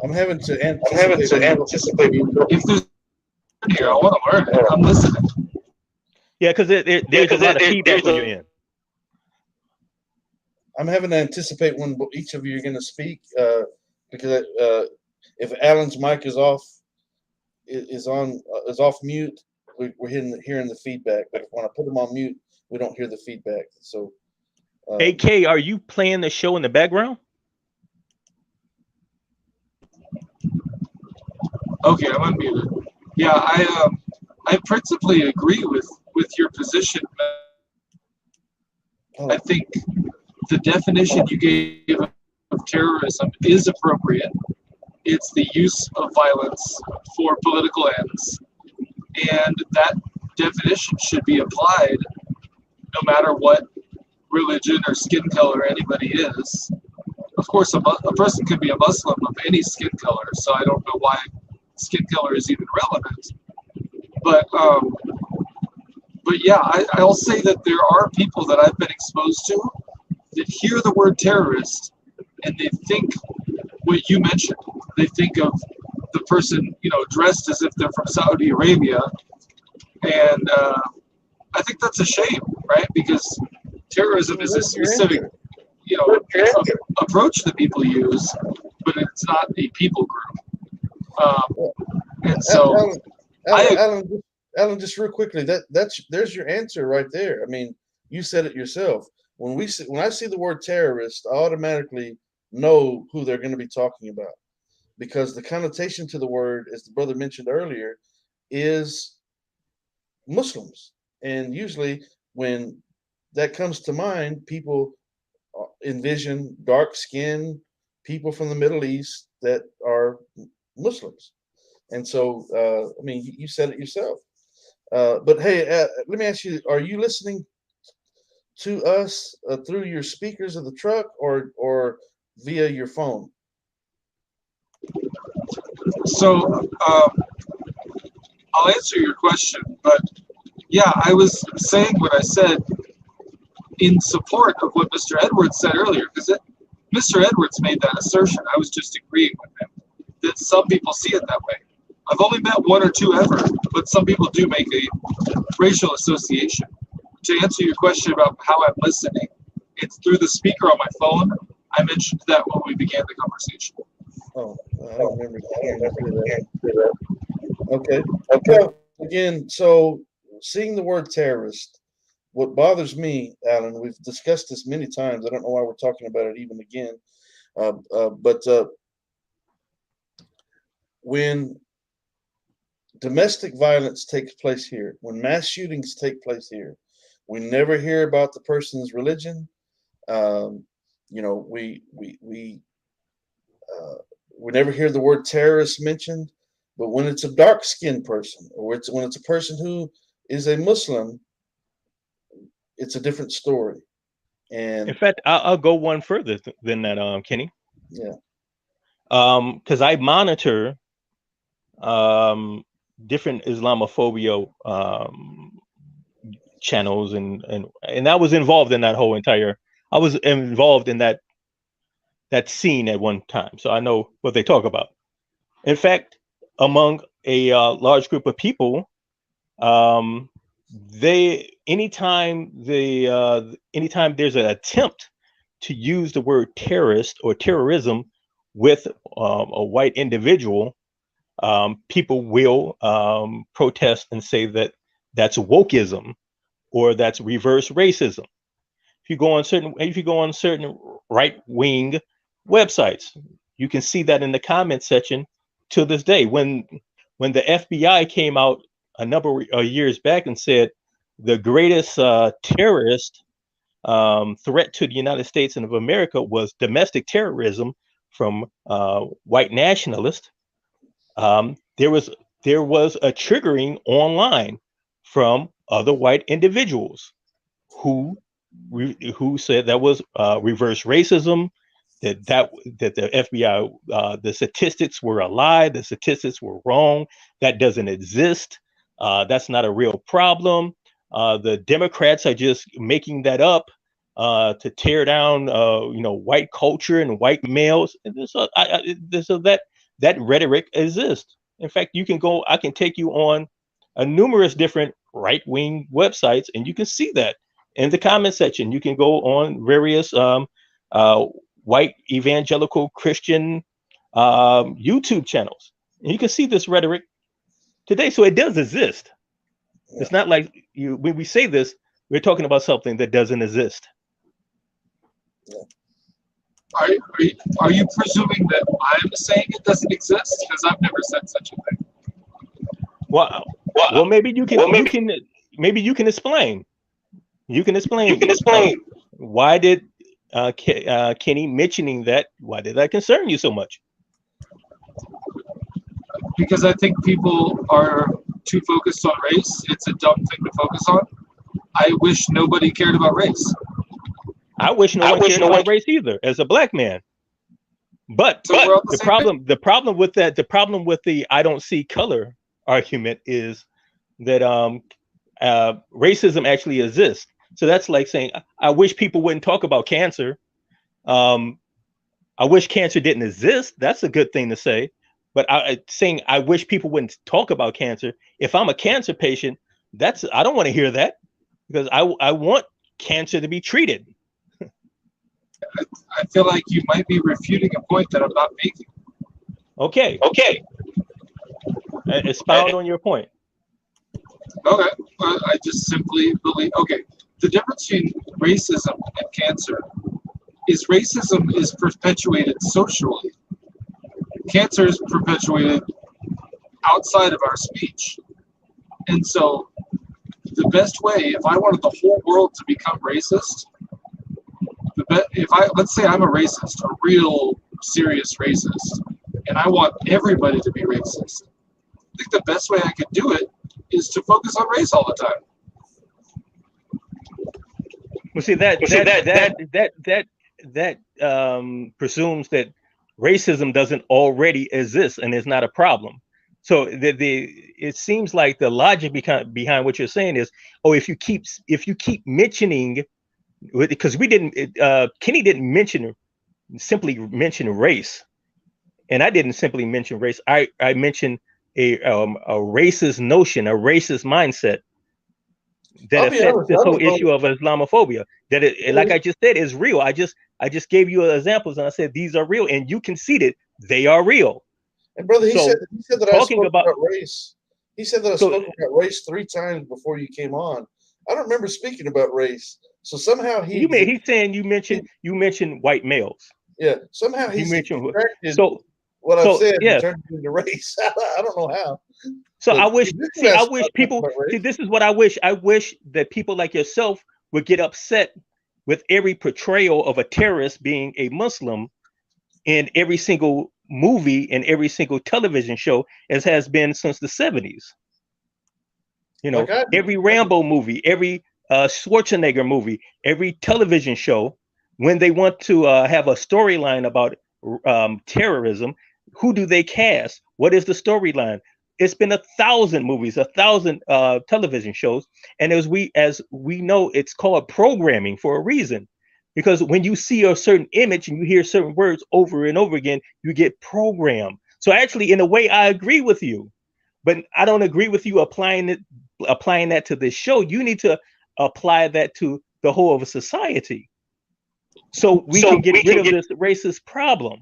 I'm having to anticipate.
If there's here, I want to learn it. I'm listening.
Yeah, because there's a lot of feedback when you're in.
I'm having to anticipate when each of you are going to speak because if Alan's mic is off, is off mute, we're hearing the feedback. But when I put him on mute, we don't hear the feedback. So,
AK, are you playing the show in the background?
Okay, I'm unmuted. Yeah, I principally agree with your position. I think the definition you gave of terrorism is appropriate. It's the use of violence for political ends, and that definition should be applied no matter what religion or skin color anybody is. Of course, a person can be a Muslim of any skin color, so I don't know why skin color is even relevant. But yeah, I'll say that there are people that I've been exposed to that hear the word terrorist and they think what you mentioned. They think of the person, dressed as if they're from Saudi Arabia, and I think that's a shame, right? Because terrorism is a specific, approach that people use, but it's not a people group. And so,
Alan, just real quickly, there's your answer right there. I mean, you said it yourself. When I see the word terrorist, I automatically know who they're going to be talking about, because the connotation to the word, as the brother mentioned earlier, is Muslims. And usually when that comes to mind, people envision dark-skinned people from the Middle East that are Muslims. And so, I mean, you said it yourself. But hey, let me ask you, are you listening to us through your speakers of the truck or via your phone?
So I'll answer your question, but yeah, I was saying what I said in support of what Mr. Edwards said earlier, because Mr. Edwards made that assertion. I was just agreeing with him that some people see it that way. I've only met one or two ever, but some people do make a racial association. To answer your question about how I'm listening, it's through the speaker on my phone. I mentioned that when we began the conversation.
Oh, I don't remember hearing that. Okay. Well, again, so seeing the word terrorist, what bothers me, Alan, we've discussed this many times. I don't know why we're talking about it even again. But when domestic violence takes place here, when mass shootings take place here, we never hear about the person's religion. We never hear the word terrorist mentioned. But when it's a dark-skinned person, or when it's a person who is a Muslim, it's a different story. And
In fact, I'll go one further than that, Kenny.
yeah,
Because I monitor different Islamophobia channels, and I was involved in that whole entire. I was involved in that scene at one time, so I know what they talk about. In fact, among a large group of people, anytime there's an attempt to use the word terrorist or terrorism with a white individual, people will protest and say that that's wokeism or that's reverse racism. If you go on certain right-wing websites, you can see that in the comment section to this day. When the FBI came out a number of years back and said the greatest terrorist threat to the United States and of America was domestic terrorism from white nationalists, there was a triggering online from other white individuals who said that was reverse racism, that the FBI, the statistics were a lie, the statistics were wrong, that doesn't exist, that's not a real problem. The Democrats are just making that up to tear down, white culture and white males. And so that rhetoric exists. In fact, I can take you on a numerous different right-wing websites, and you can see that in the comment section. You can go on various white evangelical Christian YouTube channels, and you can see this rhetoric today. So it does exist. Yeah. It's not like when we say this, we're talking about something that doesn't exist.
Yeah.
Are you presuming that I'm saying it doesn't exist? Because I've never said such a thing.
Well, maybe you can explain. You can explain. Why did Kenny mentioning that? Why did that concern you so much?
Because I think people are too focused on race. It's a dumb thing to focus on. I wish nobody cared about race.
I wish no one cared about race either, as a black man. But the problem with the I don't see color argument is that racism actually exists. So that's like saying, I wish people wouldn't talk about cancer. I wish cancer didn't exist. That's a good thing to say. But saying I wish people wouldn't talk about cancer. If I'm a cancer patient, I don't want to hear that, because I want cancer to be treated.
I feel like you might be refuting a point that I'm not making.
Okay. Expound on your point.
Okay. I just simply believe. Okay. The difference between racism and cancer is racism is perpetuated socially. Cancer is perpetuated outside of our speech. And so the best way, if I wanted the whole world to become racist, let's say I'm a racist, a real serious racist, and I want everybody to be racist, I think the best way I could do it is to focus on race all the time.
Well, see that presumes that racism doesn't already exist and is not a problem. So it seems like the logic behind what you're saying is, if you keep mentioning, because Kenny didn't simply mention race, and I didn't simply mention race. I mentioned a racist notion, a racist mindset that affects this whole issue of Islamophobia. That like I just said, is real. I just gave you examples, and I said these are real, and you conceded they are real.
And brother, he said that I spoke about race. He said that I spoke about race 3 times before you came on. I don't remember speaking about race. So somehow he's
saying you mentioned white males.
Yeah, somehow he mentioned what
I
said and turned it into race. I don't know how.
So I wish people see. This is what I wish. I wish that people like yourself would get upset with every portrayal of a terrorist being a Muslim in every single movie and every single television show, as has been since the 70s. You know, every Rambo movie, every Schwarzenegger movie, every television show, when they want to have a storyline about terrorism, who do they cast? What is the storyline? It's been 1,000 movies, 1,000 television shows, and as we know, it's called programming for a reason, because when you see a certain image and you hear certain words over and over again, you get programmed. So actually, in a way, I agree with you, but I don't agree with you applying that to this show. You need to apply that to the whole of a society, so we can get rid of this racist problem.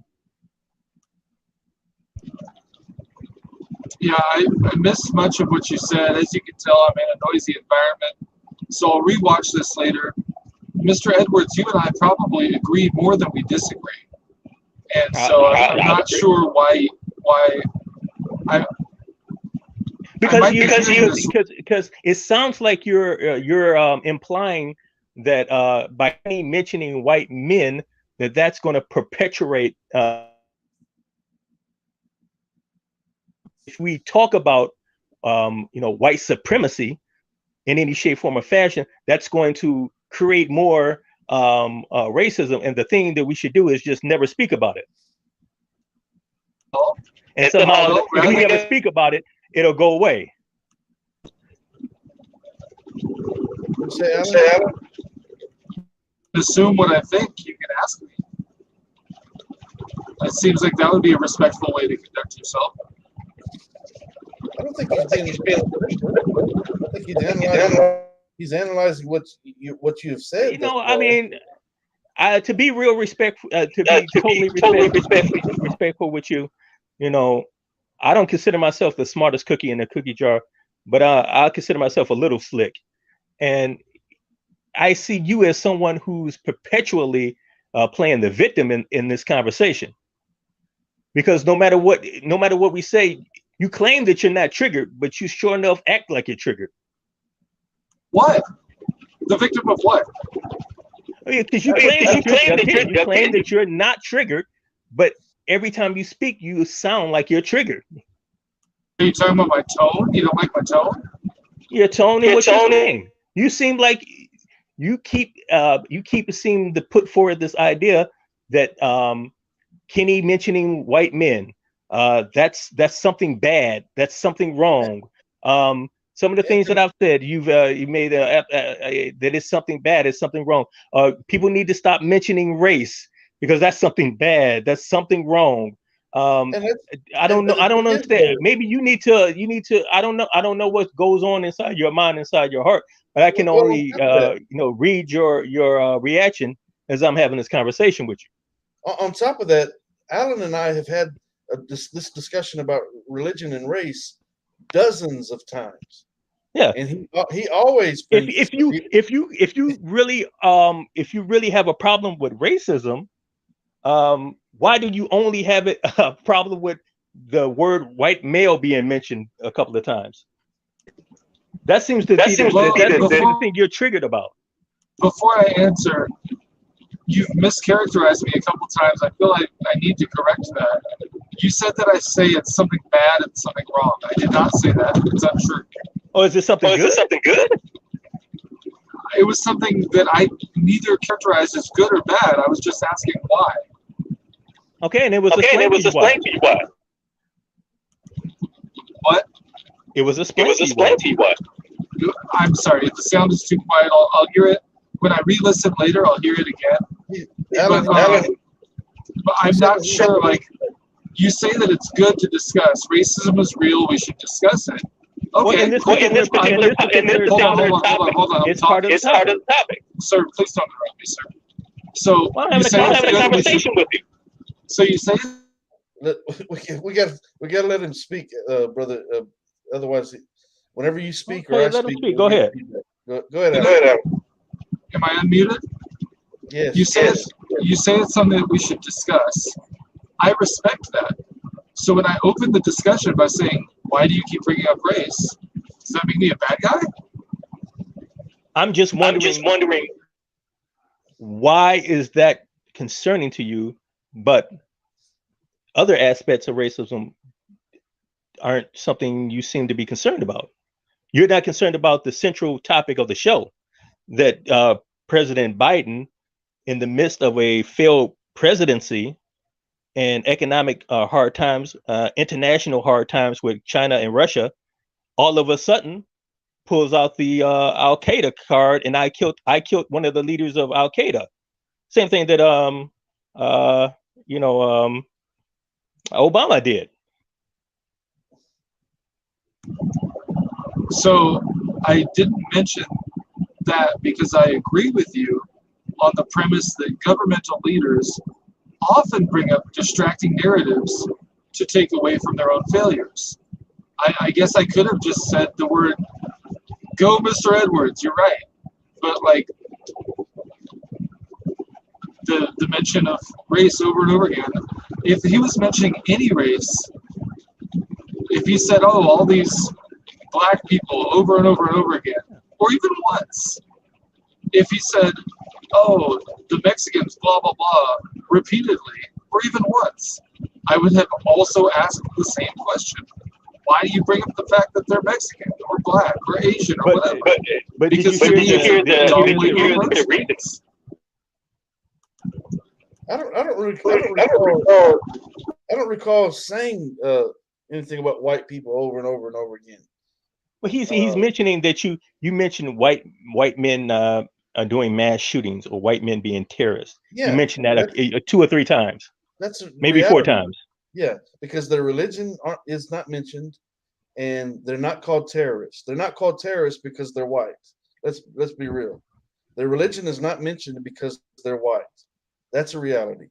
Yeah, I missed much of what you said. As you can tell, I'm in a noisy environment, so I'll rewatch this later. Mr. Edwards, you and I probably agree more than we disagree, and so I'm not sure why I.
Because it sounds like you're implying that by me mentioning white men, that's going to perpetuate. If we talk about white supremacy in any shape, form, or fashion, that's going to create more racism. And the thing that we should do is just never speak about it. And somehow, if we never speak about it, it'll go away.
Assume what I think, you can ask me. It seems like that would be a respectful way to conduct yourself.
I don't think he's analyzing what you have said.
You know, I mean, to be real respectful, to be totally respectful with you, you know, I don't consider myself the smartest cookie in the cookie jar, but I consider myself a little slick. And I see you as someone who's perpetually playing the victim in this conversation. Because no matter what we say, you claim that you're not triggered, but you sure enough act like you're triggered.
What? The victim of what?
Because you claim that you're not triggered, but every time you speak, you sound like you're triggered.
Are you talking about my tone? You don't like my tone?
Your tone and what you're saying. You seem like you keep seem to put forward this idea that Kenny mentioning white men, that's something bad, that's something wrong. Some of the things that I've said, you made that is something bad, it's something wrong. People need to stop mentioning race because that's something bad, that's something wrong. I don't understand. Maybe you need to. I don't know what goes on inside your mind, inside your heart. But I can only read your reaction as I'm having this conversation with you.
On top of that, Alan and I have had this discussion about religion and race dozens of times.
Yeah,
and he always.
If you really have a problem with racism, why do you only have a problem with the word white male being mentioned a couple of times? That seems to be the thing you're triggered about.
Before I answer, you've mischaracterized me a couple times. I feel like I need to correct that. You said that I say it's something bad and something wrong. I did not say that. It's untrue.
Oh, is this something good?
It was something that I neither characterized as good or bad. I was just asking why.
Okay, and it was explained to you why.
What?
It was explained to you why.
I'm sorry, if the sound is too quiet, I'll hear it. When I re-listen later, I'll hear it again. But I'm not sure, like, you say that it's good to discuss. Racism is real, we should discuss it. Okay.
Hold on.
It's part of the topic. Sir, please don't interrupt me, sir. So
I'm having a conversation with you.
So you say
we got to let him speak, brother. Otherwise, whenever you speak
or I speak, go ahead.
Go ahead, Adam.
Am I unmuted?
Yes.
You say it's something that we should discuss. I respect that. So when I open the discussion by saying, "Why do you keep bringing up race?" Does that make me a bad guy?
I'm just wondering why is that concerning to you? But other aspects of racism aren't something you seem to be concerned about. You're not concerned about the central topic of the show, that President Biden, in the midst of a failed presidency and economic hard times, international hard times with China and Russia, all of a sudden pulls out the Al Qaeda card, and I killed one of the leaders of Al Qaeda. Same thing that Obama did.
So I didn't mention that because I agree with you on the premise that governmental leaders often bring up distracting narratives to take away from their own failures. I guess I could have just said the word, "Go, Mr. Edwards," you're right. But like the mention of race over and over again, if he was mentioning any race, if he said, "Oh, all these black people," over and over and over again, or even once, if he said, "Oh, the Mexicans, blah, blah, blah," repeatedly, or even once, I would have also asked the same question. Why do you bring up the fact that they're Mexican or black or Asian or whatever?
But
Because
did
to me,
you hear
it's dominantly
the
reversed.
reasons?
I don't recall saying anything about white people over and over and over again.
Well, he's mentioning that you mentioned white men doing mass shootings or white men being terrorists.
Yeah,
you mentioned that 2 or 3 times.
That's
maybe
reality.
4 times.
Yeah, because their religion is not mentioned, and they're not called terrorists. They're not called terrorists because they're white. Let's be real. Their religion is not mentioned because they're white. That's a reality.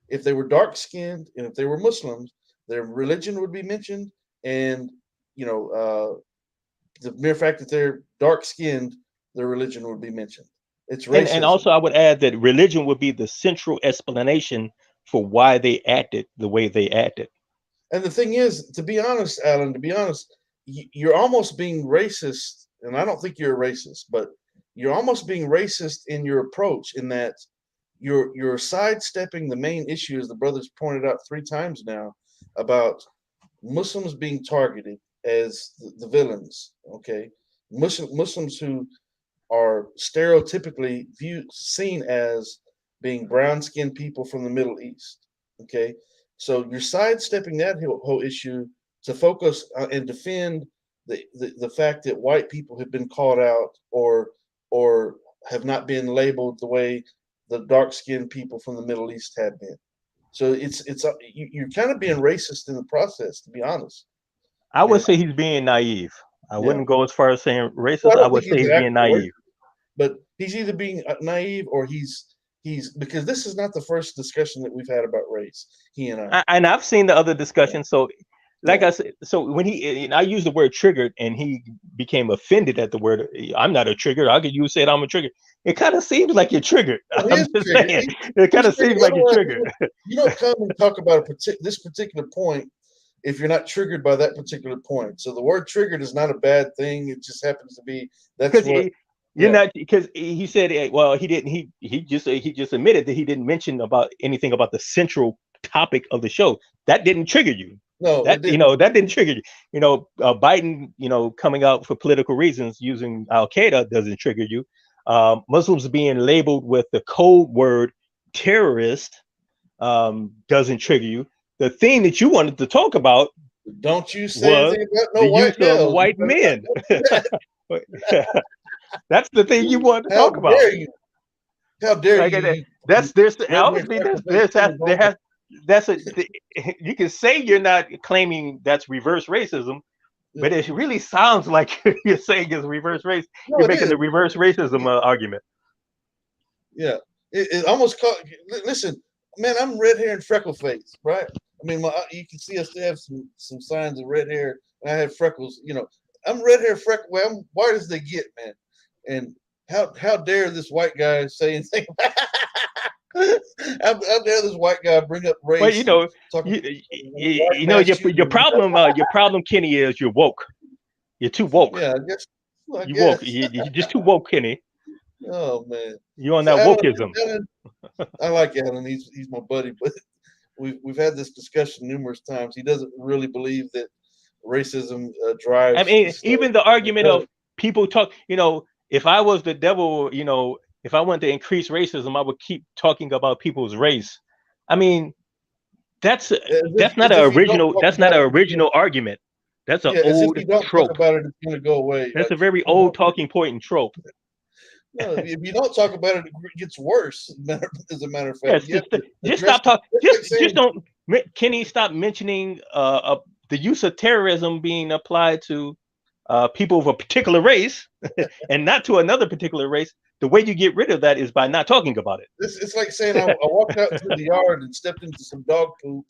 If they were dark-skinned and if they were Muslims, their religion would be mentioned, and the mere fact that they're dark-skinned, their religion would be mentioned. It's racism.
And also, I would add that religion would be the central explanation for why they acted the way they acted.
And the thing is, to be honest, Alan, you're almost being racist, and I don't think you're a racist, but you're almost being racist in your approach, in that you're sidestepping the main issue, as the brothers pointed out 3 times now, about Muslims being targeted as the villains. Okay, Muslims who are stereotypically seen as being brown-skinned people from the Middle East. Okay, so you're sidestepping that whole issue to focus and defend the fact that white people have been called out or have not been labeled the way the dark-skinned people from the Middle East have been. So you're kind of being racist in the process, to be honest.
I would say he's being naive. I wouldn't go as far as saying racist.
Well,
I would say he's being naive.
But he's either being naive or he's because this is not the first discussion that we've had about race. He and I.
And I've seen the other discussions. So, like I said, so when I used the word triggered, and he became offended at the word. I'm not a trigger. How could you say I'm a trigger? It kind of seems like you're triggered. I'm just saying. It kind of seems like you're triggered.
You don't come and talk about this particular point if you're not triggered by that particular point. So the word triggered is not a bad thing. It just happens to be
you're not, because he said, well, he didn't. He just admitted that he didn't mention anything about the central topic of the show. That didn't trigger you.
No,
that didn't trigger you. Biden, coming out for political reasons using Al Qaeda doesn't trigger you. Muslims being labeled with the code word terrorist doesn't trigger you. The thing that you wanted to talk about,
don't you say anything about no white
use of white men. That's the thing you want to talk about.
How dare you?
You can say you're not claiming that's reverse racism, but it really sounds like you're saying it's reverse race. No, you're making the reverse racism argument.
Yeah, it almost listen, man, I'm red hair and freckle face, right? I mean, you can see I still have some signs of red hair, and I have freckles. I'm red hair, freckle. Well, I'm white as they get, man. And how dare this white guy say anything? How dare this white guy bring up race?
Well, your problem, Kenny, is you're woke. You're too woke.
Yeah, I guess.
You're woke. You're just too woke, Kenny.
Oh man,
you're on that wokeism.
Alan, I like Alan. He's my buddy, we've had this discussion numerous times. He doesn't really believe that racism drives.
I mean, even the argument of people talk, if I was the devil, if I wanted to increase racism, I would keep talking about people's race. I mean, that's not an original argument. That's an old
if you don't
trope.
talk about it, it's going to go away.
That's a very old talking point and trope.
No, if you don't talk about it, it gets worse. As a matter of fact,
just stop talking. Just don't. Can he stop mentioning the use of terrorism being applied to people of a particular race and not to another particular race? The way you get rid of that is by not talking about it.
It's like saying I walked out to the yard and stepped into some dog poop,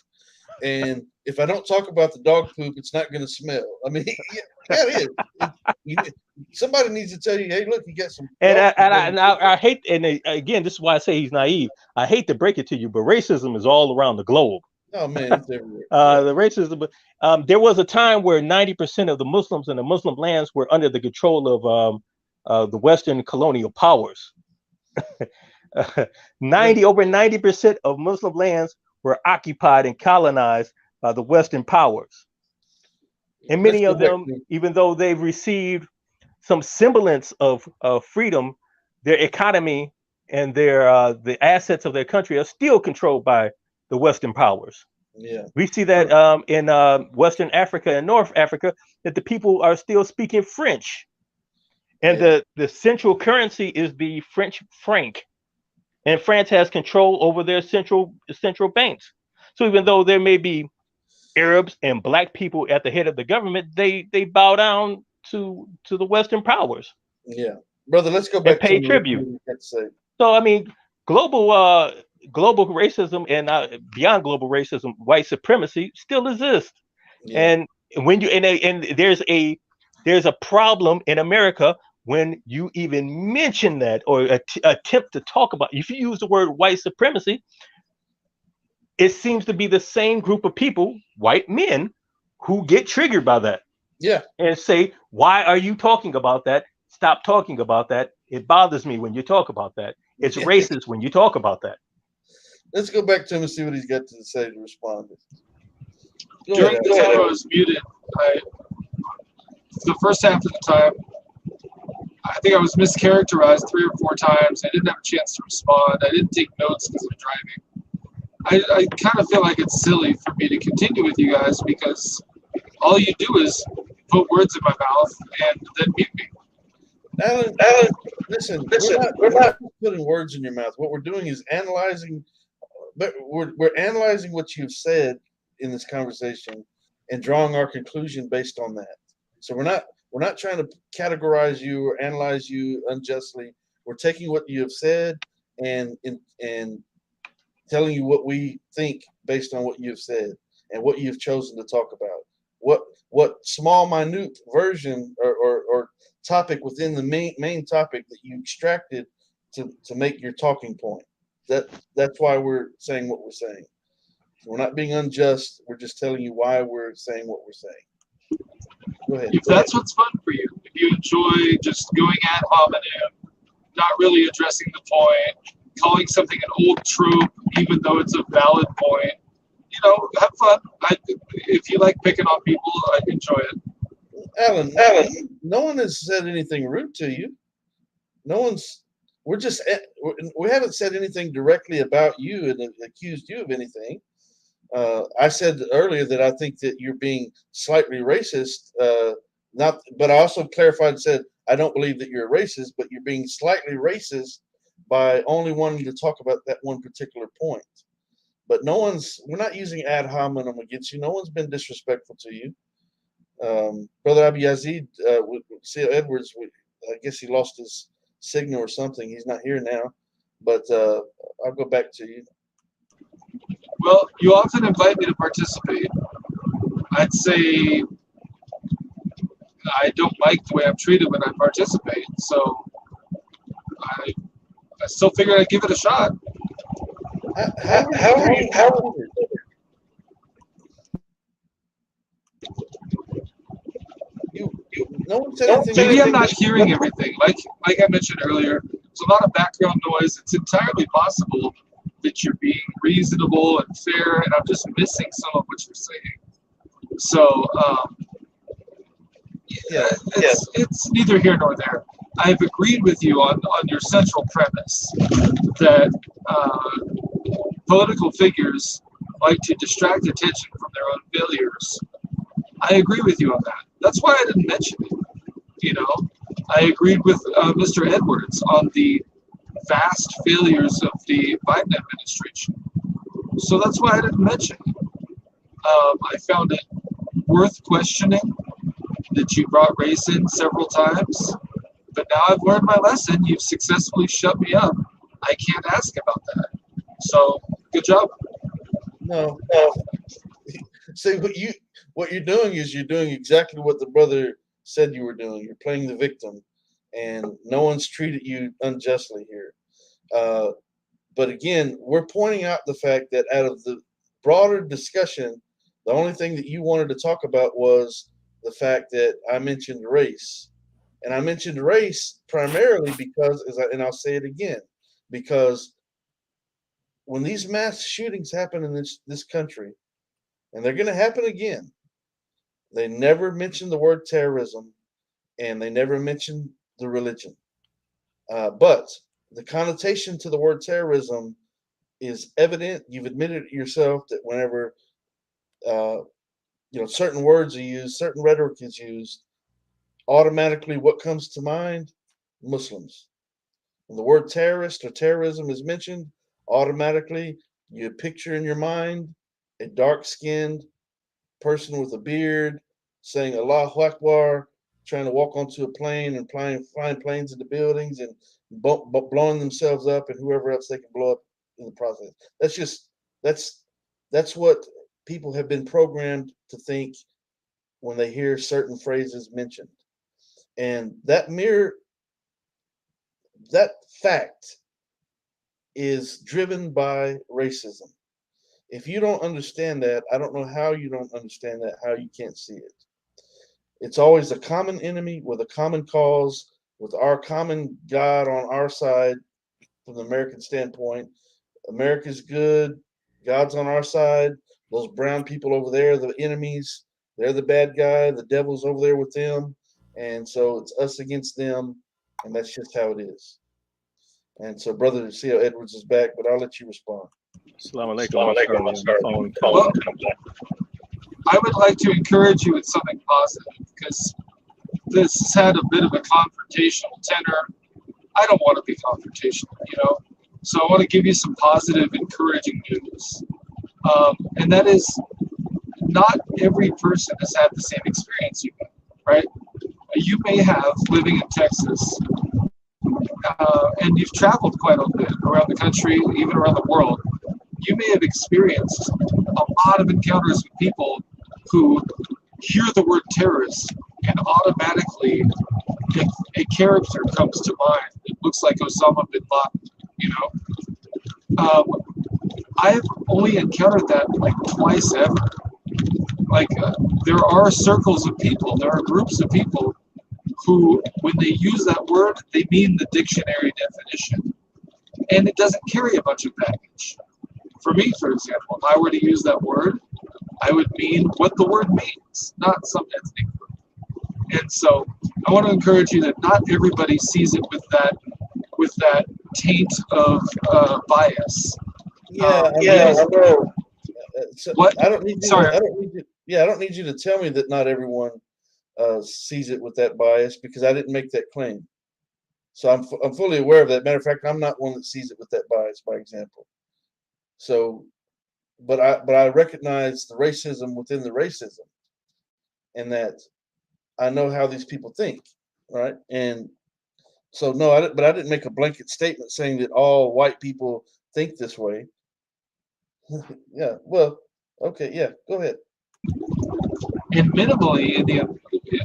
and if I don't talk about the dog poop, it's not going to smell. I mean, it is. Somebody needs to tell you, hey, look, you got some.
And I hate, and again, this is why I say he's naive. I hate to break it to you, but racism is all around the globe.
Oh man, it's everywhere.
The racism. There was a time where 90% of the Muslims in the Muslim lands were under the control of the Western colonial powers. Over 90% of Muslim lands were occupied and colonized by the Western powers. And many of them, even though they've received some semblance of freedom, their economy and the assets of their country are still controlled by the Western powers.
Yeah,
we see that in Western Africa and North Africa, that the people are still speaking French, and the central currency is the French franc, and France has control over their central banks. So even though there may be Arabs and Black people at the head of the government, they bow down to the Western powers.
Yeah, brother, let's go back
and pay tribute. So I mean, global racism and beyond global racism, white supremacy still exists. Yeah. And when you and there's a problem in America when you even mention that or attempt to talk about. If you use the word white supremacy, it seems to be the same group of people, white men, who get triggered by that.
Yeah.
And say, why are you talking about that? Stop talking about that. It bothers me when you talk about that. It's racist when you talk about that.
Let's go back to him and see what he's got to say to respond.
During the time I was muted, the first half of the time, I think I was mischaracterized 3 or 4 times. I didn't have a chance to respond. I didn't take notes because I'm driving. I kind of feel like it's silly for me to continue with you guys because all you do is put words in my mouth and then mute me.
Alan, listen, we're not putting words in your mouth. What we're doing is analyzing. But we're analyzing what you've said in this conversation and drawing our conclusion based on that. So we're not trying to categorize you or analyze you unjustly. We're taking what you have said and telling you what we think based on what you've said and what you've chosen to talk about. What small, minute version or topic within the main topic that you extracted to make your talking point. That's why we're saying what we're saying. We're not being unjust. We're just telling you why we're saying what we're saying. Go ahead.
If that's what's fun for you, if you enjoy just going ad hominem, not really addressing the point, calling something an old trope, even though it's a valid point, have fun. If you like picking on people, I enjoy it.
Alan, no one has said anything rude to you. We haven't said anything directly about you and accused you of anything. I said earlier that I think that you're being slightly racist. But I also clarified and said I don't believe that you're a racist, but you're being slightly racist by only wanting to talk about that one particular point. But we're not using ad hominem against you. No one's been disrespectful to you. Brother Abu Yazid, C.L. Edwards, I guess he lost his signal or something. He's not here now, but I'll go back to you.
Well, you often invite me to participate. I'd say I don't like the way I'm treated when I participate, so I still figured I'd give it a shot.
How are you? No one said anything.
Maybe I'm not hearing everything. Like I mentioned earlier, there's a lot of background noise. It's entirely possible that you're being reasonable and fair, and I'm just missing some of what you're saying. So it's neither here nor there. I've agreed with you on your central premise that political figures like to distract attention from their own failures. I agree with you on that. That's why I didn't mention it. You know, I agreed with Mr. Edwards on the vast failures of the Biden administration. So that's why I didn't mention it. I found it worth questioning that you brought race in several times, but now I've learned my lesson. You've successfully shut me up. I can't ask about that. So good job.
No. See, what you're doing is you're doing exactly what the brother said you were doing. You're playing the victim, and no one's treated you unjustly here. But again, we're pointing out the fact that out of the broader discussion, the only thing that you wanted to talk about was the fact that I mentioned race. And I mentioned race primarily because, and I'll say it again, because when these mass shootings happen in this country, and they're going to happen again, they never mention the word terrorism, and they never mention the religion. But the connotation to the word terrorism is evident. You've admitted it yourself that whenever certain words are used, certain rhetoric is used, automatically what comes to mind? Muslims. When the word terrorist or terrorism is mentioned, automatically you picture in your mind a dark-skinned person with a beard saying Allahu Akbar, trying to walk onto a plane and flying planes into buildings and blowing themselves up and whoever else they can blow up in the process. That's what people have been programmed to think when they hear certain phrases mentioned. And that fact is driven by racism. If you don't understand that, I don't know how you don't understand that, how you can't see it. It's always a common enemy with a common cause, with our common God on our side from the American standpoint. America's good, God's on our side. Those brown people over there are the enemies. They're the bad guy. The devil's over there with them. And so it's us against them, and that's just how it is. And so Brother C.L. Edwards is back, but I'll let you respond.
Assalamu alaikum.
Well, I would like to encourage you with something positive because this has had a bit of a confrontational tenor. I don't want to be confrontational, So I want to give you some positive, encouraging news. And that is not every person has had the same experience you have, right? You may have, living in Texas, and you've traveled quite a bit around the country, even around the world. You may have experienced a lot of encounters with people who hear the word terrorist and automatically a character comes to mind. It looks like Osama bin Laden, I've only encountered that like twice ever. There are circles of people, there are groups of people who, when they use that word, they mean the dictionary definition. And it doesn't carry a bunch of baggage. For me, for example, if I were to use that word, I would mean what the word means, not some ethnic group. And so I want to encourage you that not everybody sees it with that taint of bias.
I know.
What?
I don't need you.
Sorry.
I don't need you to tell me that not everyone sees it with that bias because I didn't make that claim. So I'm fully aware of that. Matter of fact, I'm not one that sees it with that bias, by example. So, but I recognize the racism within the racism, and that I know how these people think, right? And so no, I didn't make a blanket statement saying that all white people think this way. Yeah, well, okay, yeah, go ahead.
And minimally,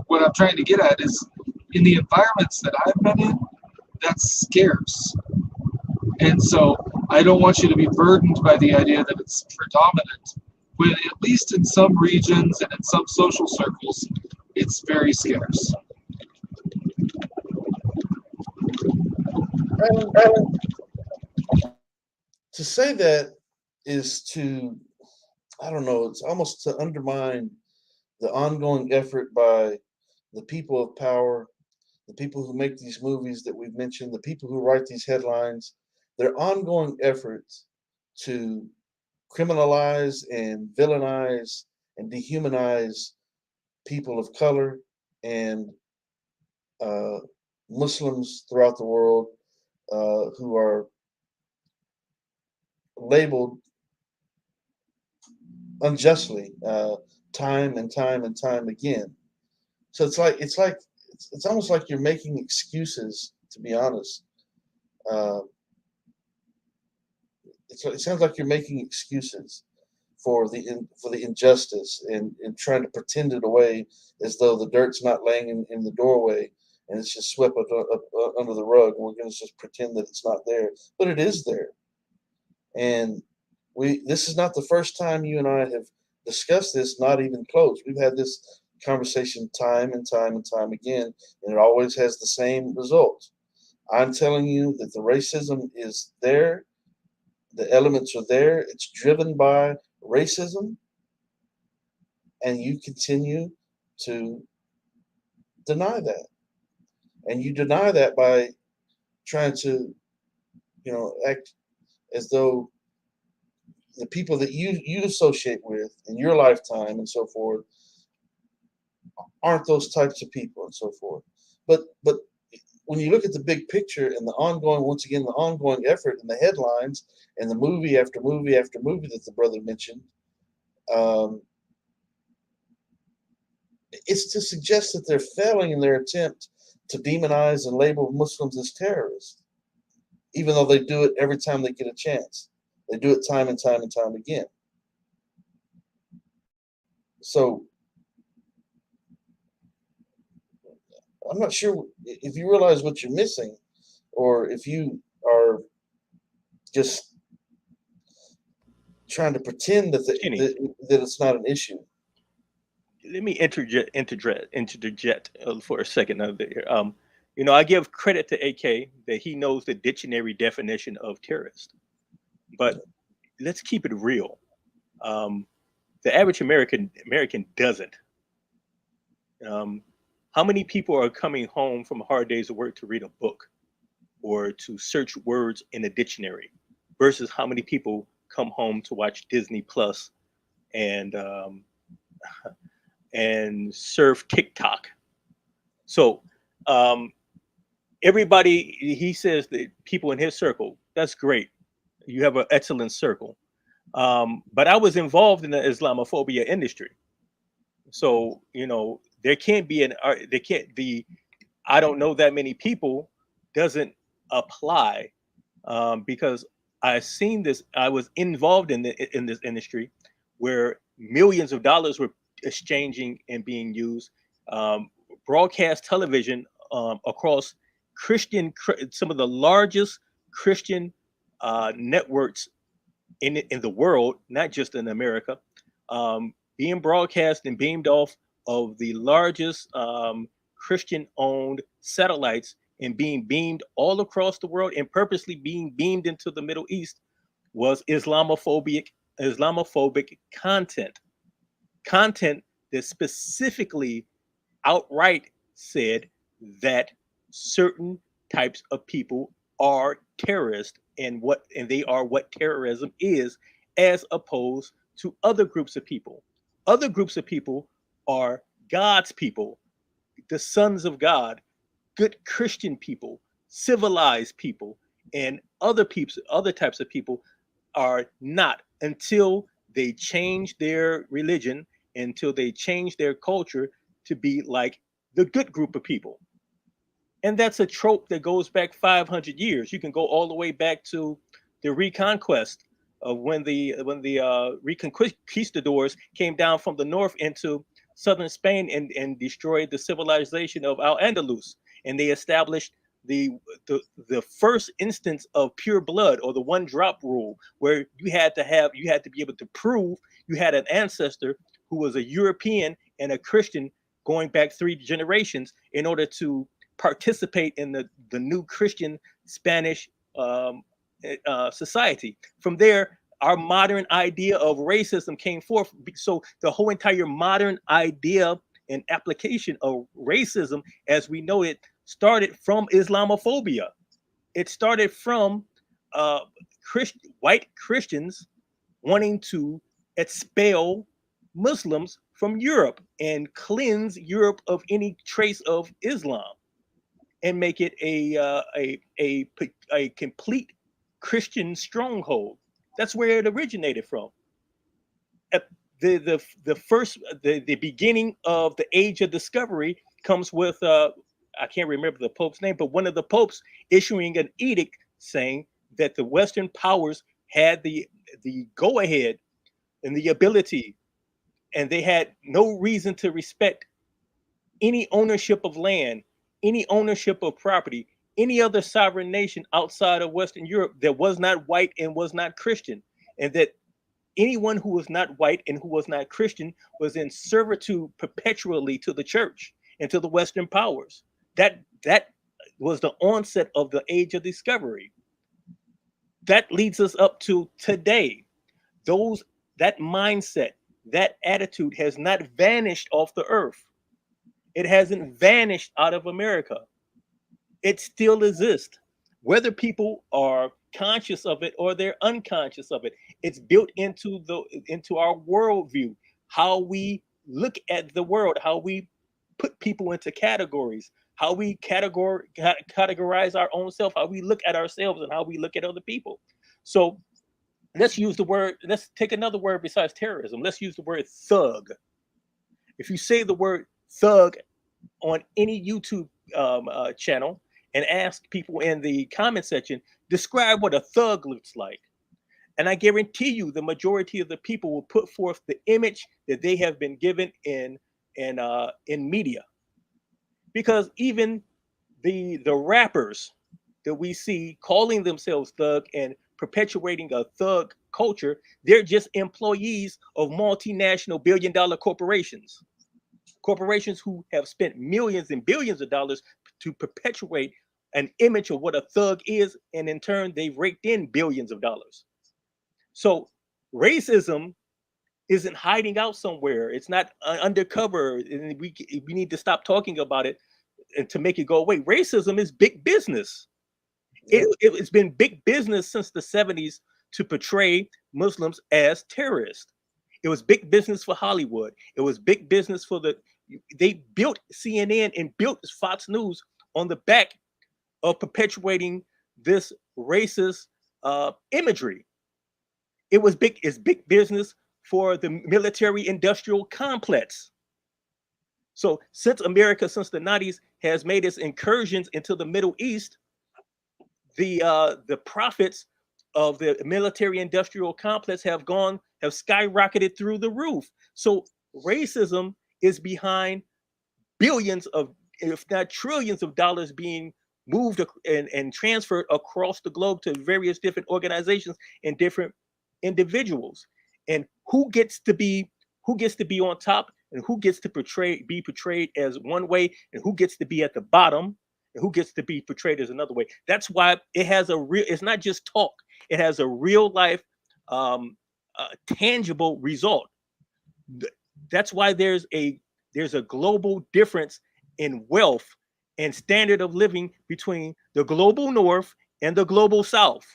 what I'm trying to get at is in the environments that I've been in, that's scarce. And so I don't want you to be burdened by the idea that it's predominant, when at least in some regions and in some social circles, it's very scarce.
To say that is to, I don't know, it's almost to undermine the ongoing effort by the people of power, the people who make these movies that we've mentioned, the people who write these headlines, their ongoing efforts to criminalize and villainize and dehumanize people of color and uh, Muslims throughout the world who are labeled unjustly, time and time and time again. So it's almost like you're making excuses. To be honest, uh, it sounds like you're making excuses for the injustice and trying to pretend it away as though the dirt's not laying in the doorway and it's just swept up under the rug. And we're going to just pretend that it's not there, but it is there. And this is not the first time you and I have discussed this, not even close. We've had this conversation time and time and time again, and it always has the same result. I'm telling you that the racism is there, the elements are there, it's driven by racism, and you continue to deny that. And you deny that by trying to, act as though the people that you associate with in your lifetime and so forth aren't those types of people and so forth. But when you look at the big picture and the ongoing effort and the headlines and the movie after movie after movie that the brother mentioned, um, it's to suggest that they're failing in their attempt to demonize and label Muslims as terrorists, even though they do it every time they get a chance. They do it time and time and time again. So I'm not sure if you realize what you're missing, or if you are just trying to pretend
Kenny,
that it's not an issue.
let me interject for a second. I give credit to AK that he knows the dictionary definition of terrorist, but let's keep it real. The average American doesn't. How many people are coming home from hard days of work to read a book or to search words in a dictionary, versus how many people come home to watch Disney Plus and and surf TikTok? So everybody, he says that people in his circle, that's great. You have an excellent circle. But I was involved in the Islamophobia industry. So, there can't be I don't know that many people doesn't apply, because I've seen this. I was involved in this industry where millions of dollars were exchanging and being used. Broadcast television across some of the largest Christian networks in the world, not just in America, being broadcast and beamed off of the largest Christian-owned satellites and being beamed all across the world and purposely being beamed into the Middle East was Islamophobic content that specifically outright said that certain types of people are terrorists and they are what terrorism is, as opposed to other groups of people. Other groups of people are God's people, the sons of God, good Christian people, civilized people, and other types of people are not, until they change their religion, until they change their culture to be like the good group of people. And that's a trope that goes back 500 years. You can go all the way back to the Reconquest of when the Reconquistadors came down from the north into southern Spain and destroyed the civilization of Al-Andalus, and they established the, the first instance of pure blood, or the one drop rule, where you had to be able to prove you had an ancestor who was a European and a Christian going back 3 generations in order to participate in the new Christian Spanish society. From there, our modern idea of racism came forth. So the whole entire modern idea and application of racism, as we know it, started from Islamophobia. It started from uh, white Christians wanting to expel Muslims from Europe and cleanse Europe of any trace of Islam and make it a complete Christian stronghold. That's where it originated from. At the first the beginning of the age of discovery comes with I can't remember the Pope's name, but one of the popes issuing an edict saying that the Western powers had the go ahead and the ability, and they had no reason to respect any ownership of land, any ownership of property, any other sovereign nation outside of Western Europe that was not white and was not Christian, and that anyone who was not white and who was not Christian was in servitude perpetually to the church and to the Western powers. That was the onset of the age of discovery. That leads us up to today. That mindset, that attitude has not vanished off the earth. It hasn't vanished out of America. It still exists. Whether people are conscious of it or they're unconscious of it, it's built into our worldview, how we look at the world, how we put people into categories, how we categorize our own self, how we look at ourselves and how we look at other people. So let's take another word besides terrorism. Let's use the word thug. If you say the word thug on any YouTube channel and ask people in the comment section, describe what a thug looks like, and I guarantee you the majority of the people will put forth the image that they have been given in media. Because even the rappers that we see calling themselves thug and perpetuating a thug culture, they're just employees of multinational billion-dollar corporations who have spent millions and billions of dollars to perpetuate an image of what a thug is, and in turn they've raked in billions of dollars. So racism isn't hiding out somewhere. It's not undercover, and we need to stop talking about it and to make it go away. Racism is big business. It's been big business since the 70s to portray Muslims as terrorists. It was big business for Hollywood. It was big business they built CNN and built Fox News on the back of perpetuating this racist imagery. It's big business for the military industrial complex. So since America, since the 90s, has made its incursions into the Middle East, the profits of the military industrial complex have skyrocketed through the roof. So racism is behind billions of, if not trillions of dollars being moved and transferred across the globe to various different organizations and different individuals. And who gets to be on top, and who gets to be portrayed as one way, and who gets to be at the bottom, and who gets to be portrayed as another way. That's why it's not just talk. It has a real life, tangible result. That's why there's a global difference in wealth and standard of living between the global north and the global south.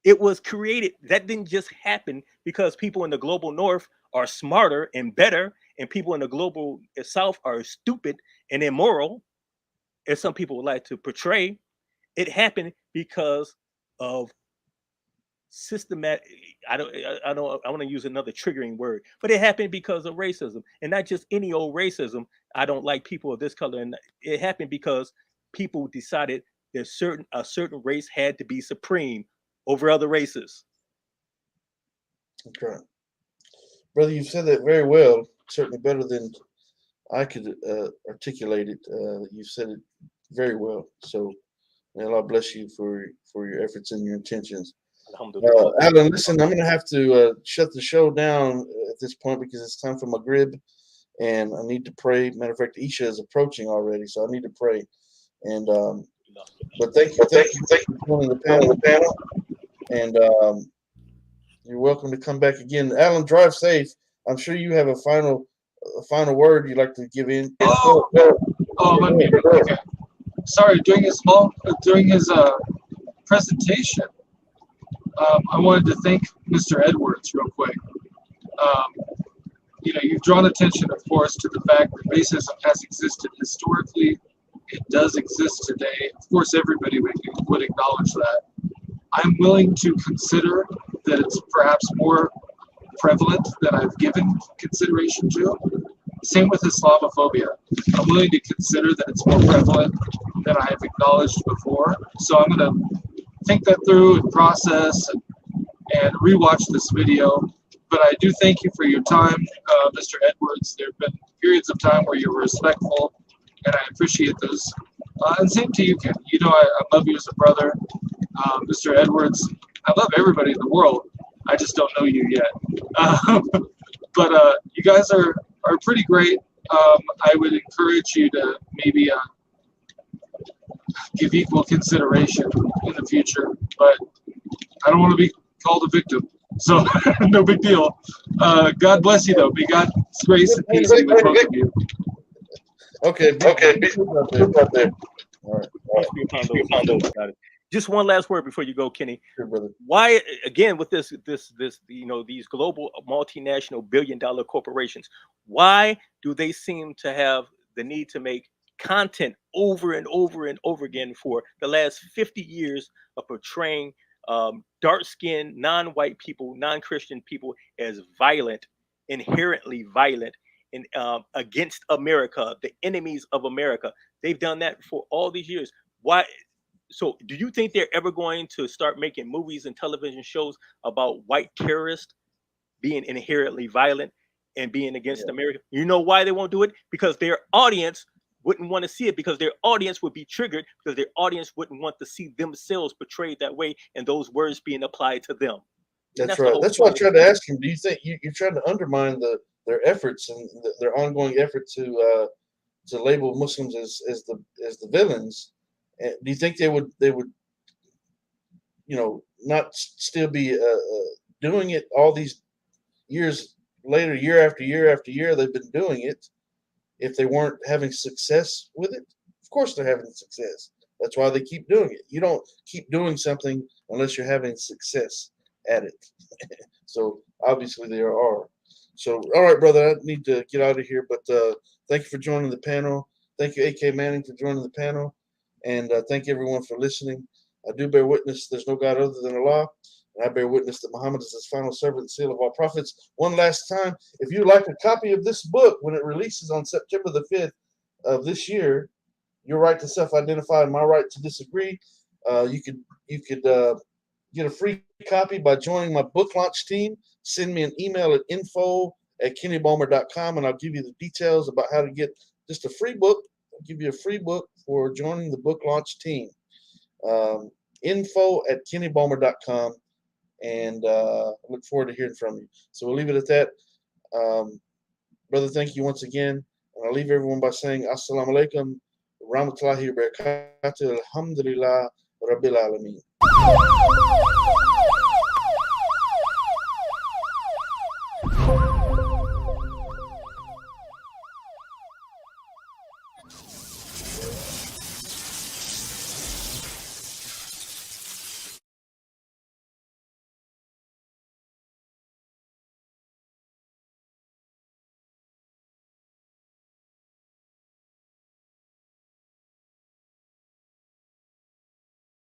It was created. That didn't just happen because people in the global north are smarter and better, and people in the global south are stupid and immoral, as some people would like to portray. It happened because of systematic. I want to use another triggering word, but it happened because of racism, and not just any old racism. I don't like people of this color, and it happened because people decided that a certain race had to be supreme over other races.
Okay, brother, you've said that very well. Certainly better than I could articulate it. You've said it very well. So, may Allah bless you for your efforts and your intentions. Alan, listen, I'm going to have to shut the show down at this point because it's time for Maghrib, and I need to pray. Matter of fact, Isha is approaching already, so I need to pray. And But thank you for joining the panel. And you're welcome to come back again. Alan, drive safe. I'm sure you have a final word you'd like to give in.
Let me. Okay. Sorry. During his presentation, I wanted to thank Mr. Edwards real quick. You've drawn attention, of course, to the fact that racism has existed historically. It does exist today. Of course, everybody would acknowledge that. I'm willing to consider that it's perhaps more prevalent than I've given consideration to. Same with Islamophobia. I'm willing to consider that it's more prevalent than I have acknowledged before. So I'm going to think that through and process and rewatch this video. But I do thank you for your time, Mr. Edwards. There have been periods of time where you were respectful, and I appreciate those. And same to you, Ken. I love you as a brother. Mr. Edwards, I love everybody in the world. I just don't know you yet. But you guys are pretty great. I would encourage you to maybe give equal consideration in the future. But I don't want to be called a victim. So no big deal. God bless you, though. May God's grace and peace be with both of you.
Okay. Out there. All
right. Just one last word before you go, Kenny.
Sure, brother.
Why, again, with this, these global multinational billion-dollar corporations, why do they seem to have the need to make content over and over and over again for the last 50 years of portraying dark-skinned, non-white people, non-Christian people as violent, inherently violent, and against America, the enemies of America? They've done that for all these years. Why? So do you think they're ever going to start making movies and television shows about white terrorists being inherently violent and being against America? You know why they won't do it? Because their audience wouldn't want to see it, because their audience would be triggered, because their audience wouldn't want to see themselves portrayed that way and those words being applied to them.
That's right. That's why I tried to ask him, do you think you're trying to undermine their efforts and their ongoing effort to label Muslims as the villains? And do you think they would not still be doing it all these years later, year after year after year? They've been doing it. If they weren't having success with it, of course they're having success. That's why they keep doing it. You don't keep doing something unless you're having success at it. So obviously there are. So, all right, brother, I need to get out of here, but thank you for joining the panel. Thank you, A.K. Manning, for joining the panel. And thank you, everyone, for listening. I do bear witness there's no God other than Allah. And I bear witness that Muhammad is his final servant, the seal of all prophets. One last time, if you'd like a copy of this book when it releases on September the 5th of this year, Your Right to Self-Identify and My Right to Disagree, you could get a free copy by joining my book launch team. Send me an email at info@kennyballmer.com, and I'll give you the details about how to get just a free book. I'll give you a free book for joining the book launch team. Info@kennyballmer.com, and I look forward to hearing from you. So we'll leave it at that. Brother, thank you once again. And I'll leave everyone by saying Assalamu alaikum, rahmatullahi wa barakatuh, alhamdulillah, rabbil alameen.